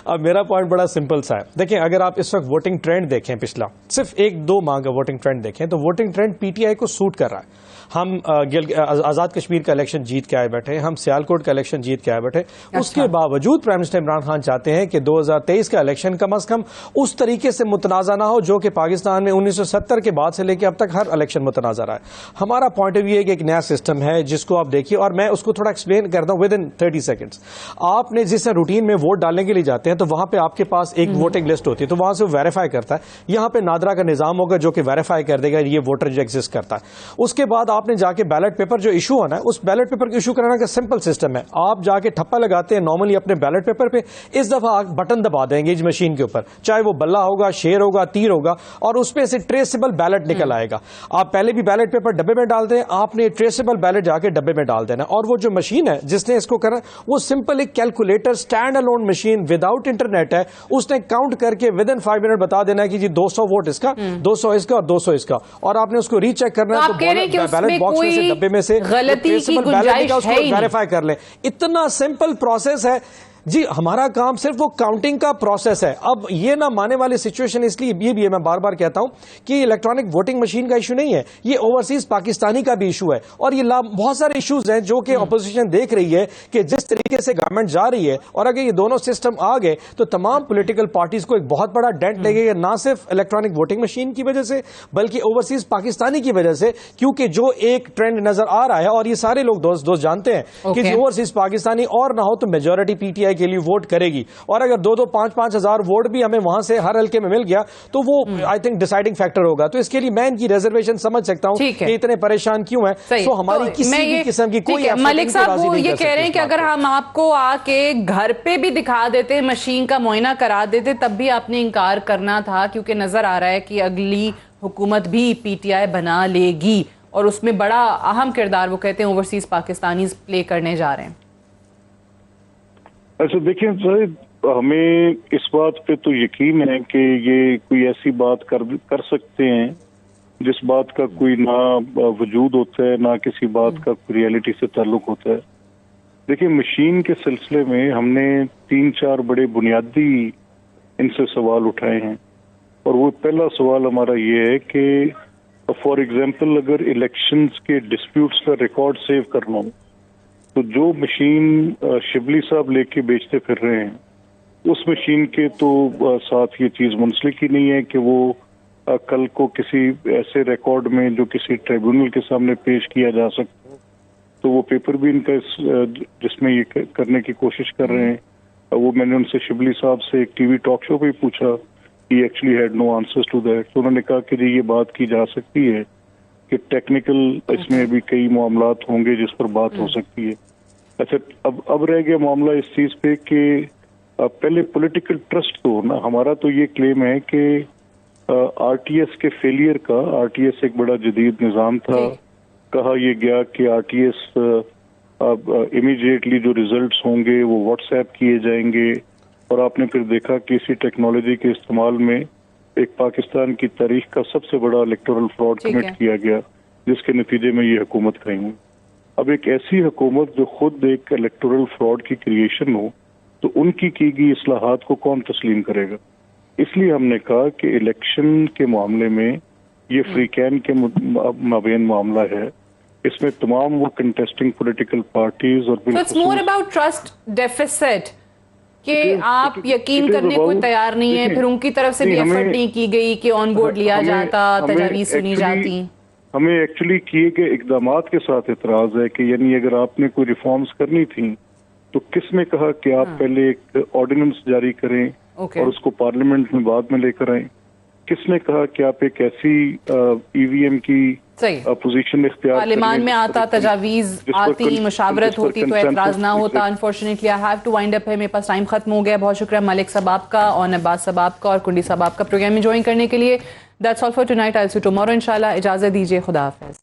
अब मेरा पॉइंट बड़ा सिंपल सा है। देखिए, अगर आप इस वक्त वोटिंग ट्रेंड देखें, पिछला सिर्फ 1-2 माह का वोटिंग ट्रेंड देखें, तो वोटिंग ट्रेंड PTI को सूट कर रहा है। हम आज़ाद कश्मीर का इलेक्शन जीत के आए बैठे, हम सियालकोट का इलेक्शन जीत के आए बैठे। उसके बावजूद प्राइम मिनिस्टर इमरान खान चाहते हैं कि 2023 का इलेक्शन कम अज कम उस तरीके से मुतनाज़ा ना हो जो कि पाकिस्तान में 1970 के बाद से लेकर अब तक हर इलेक्शन मुतनाज़ा रहा है। हमारा पॉइंट ऑफ व्यू है कि एक नया सिस्टम है जिसको आप देखिए, और मैं उसको थोड़ा एक्सप्लेन करता हूँ विद इन 30 सेकेंड्स। आपने जिस रूटीन में वोट डालने के लिए जाते हैं तो वहां पे आपके पास एक वोटिंग लिस्ट होती है, तो वहां से वेरीफाई करता है। यहां पे नादरा का निजाम होगा जो कि वेरीफाई कर देगा ये वोटर जो एग्जिस्ट करता है। उसके बाद आपने जाके बैलेट पेपर जो इशू होना है, उस बैलेट पेपर को इशू कराना का सिंपल सिस्टम है। आप जाके ठप्पा लगाते हैं नॉर्मली अपने बैलेट पेपर पे, इस दफा आप बटन दबा देंगे इस मशीन के ऊपर, चाहे वो बल्ला होगा, शेर होगा, तीर होगा, और उसमें से ट्रेसेबल बैलेट निकल आएगा। आप पहले भी बैलेट पेपर डब्बे में डालते हैं, आपने ट्रेसेबल बैलेट जाके डब्बे में डाल देना। और वो जो मशीन है जिसने इसको करा, वो सिंपल एक calculator, stand alone machine without internet है, उसने काउंट करके विद इन 5 मिनट बता देना है कि जी 200 वोट इसका, 200 इसका और 200 इसका, और आपने उसको रीचेक करना है। तो बैलेट बॉक्स में से डब्बे में से गलती की गुंजाइश है ही नहीं। वेरीफाई कर लें, इतना सिंपल प्रोसेस है। جی ہمارا کام صرف وہ کاؤنٹنگ کا پروسیس ہے. اب یہ نہ مانے والی سچویشن اس لیے یہ بھی ہے, میں بار بار کہتا ہوں کہ الیکٹرانک ووٹنگ مشین کا ایشو نہیں ہے, یہ اوورسیز پاکستانی کا بھی ایشو ہے. اور یہ بہت سارے ایشوز ہیں جو کہ اپوزیشن دیکھ رہی ہے کہ جس طریقے سے گورنمنٹ جا رہی ہے, اور اگر یہ دونوں سسٹم آ گئے تو تمام پولیٹیکل پارٹیز کو ایک بہت بڑا ڈینٹ لگے گا, نہ صرف الیکٹرانک ووٹنگ مشین کی وجہ سے بلکہ اوورسیز پاکستانی کی وجہ سے, کیونکہ جو ایک ٹرینڈ نظر آ رہا ہے اور یہ سارے لوگ دوست جانتے ہیں کہ جو اوورسیز پاکستانی اور نہ ہو تو میجورٹی پی ٹی آئی کے لیے ووٹ کرے گی, اور اگر 2-5 ہزار ووٹ بھی ہمیں وہاں سے ہر حلقے میں مل گیا تو وہ آئی تھنک ڈیسائیڈنگ فیکٹر ہوگا. تو اس کے لیے میں ان کی ریزرویشن سمجھ سکتا ہوں کہ اتنے پریشان کیوں ہیں. تو ہماری کسی بھی قسم کی کوئی ملک صاحب وہ یہ کہہ رہے ہیں کہ اگر ہم آپ کو آ کے گھر پہ بھی دکھا دیتے, مشین کا معائنہ کرا دیتے, تب بھی آپ نے انکار کرنا تھا کیونکہ نظر آ رہا ہے کہ اگلی حکومت بھی پی ٹی آئی بنا لے گی اور اس میں بڑا اہم کردار وہ کہتے ہیں اوورسیز پاکستانیز پلے کرنے جا رہے ہیں. اچھا دیکھیں صاحب, ہمیں اس بات پہ تو یقین ہے کہ یہ کوئی ایسی بات کر سکتے ہیں جس بات کا کوئی نہ وجود ہوتا ہے نہ کسی بات کا کوئی ریئلٹی سے تعلق ہوتا ہے. دیکھیں مشین کے سلسلے میں ہم نے 3-4 بڑے بنیادی ان سے سوال اٹھائے ہیں, اور وہ پہلا سوال ہمارا یہ ہے کہ فار ایگزامپل اگر الیکشنز کے ڈسپیوٹس کا ریکارڈ سیو کرنا ہو تو جو مشین شبلی صاحب لے کے بیچتے پھر رہے ہیں اس مشین کے تو ساتھ یہ چیز منسلک ہی نہیں ہے کہ وہ کل کو کسی ایسے ریکارڈ میں جو کسی ٹریبیونل کے سامنے پیش کیا جا سکتا ہے, تو وہ پیپر بھی ان کا جس میں یہ کرنے کی کوشش کر رہے ہیں. وہ میں نے ان سے شبلی صاحب سے ایک ٹی وی ٹاک شو پہ پوچھا, he actually had no answers to that. تو انہوں نے کہا کہ یہ بات کی جا سکتی ہے کہ ٹیکنیکل اس میں بھی کئی معاملات ہوں گے جس پر بات ہو سکتی ہے. اچھا اب رہ گیا معاملہ اس چیز پہ کہ پہلے پولیٹیکل ٹرسٹ تو نا, ہمارا تو یہ کلیم ہے کہ آر ٹی ایس کے فیلئر کا, آر ٹی ایس ایک بڑا جدید نظام تھا, کہا یہ گیا کہ آر ٹی ایس امیڈیٹلی جو ریزلٹس ہوں گے وہ واٹس ایپ کیے جائیں گے, اور آپ نے پھر دیکھا کہ اسی ٹیکنالوجی کے استعمال میں ایک پاکستان کی تاریخ کا سب سے بڑا الیکٹورل فراڈ کمٹ کیا گیا جس کے نتیجے میں یہ حکومت قائم ہوئی. اب ایک ایسی حکومت جو خود ایک الیکٹورل فراڈ کی کریشن ہو تو ان کی گئی اصلاحات کو کون تسلیم کرے گا. اس لیے ہم نے کہا کہ الیکشن کے معاملے میں یہ فری کین کے مابین معاملہ ہے, اس میں تمام وہ کنٹیسٹنگ پولیٹیکل پارٹیز اور کہ آپ یقین کرنے کو تیار نہیں ہیں, پھر ان کی طرف سے بھی ایفرٹ نہیں کی گئی کہ آن بورڈ لیا جاتا, تجاویز سنی جاتی. ہمیں ایکچولی کیے گئے اقدامات کے ساتھ اعتراض ہے کہ یعنی اگر آپ نے کوئی ریفارمز کرنی تھیں تو کس نے کہا کہ آپ پہلے ایک آرڈیننس جاری کریں اور اس کو پارلیمنٹ میں بعد میں لے کر آئیں, کس نے کہا کہ آپ ایک ایسی ای وی ایم کی پوزیشن اختیار پارلیمان میں آتا, تجاویز آتی, مشاورت ہوتی تو اعتراض نہ ہوتا. Unfortunately I have to wind up ہے, میرے پاس ٹائم ختم ہو گیا. بہت شکریہ ملک صاحب آپ کا, اور عباس صاحب آپ کا, اور کنڈی صاحب آپ کا پروگرام میں جوائن کرنے کے لیے. That's all for tonight. I see you tomorrow انشاءاللہ. اجازت دیجیے, خدا حافظ.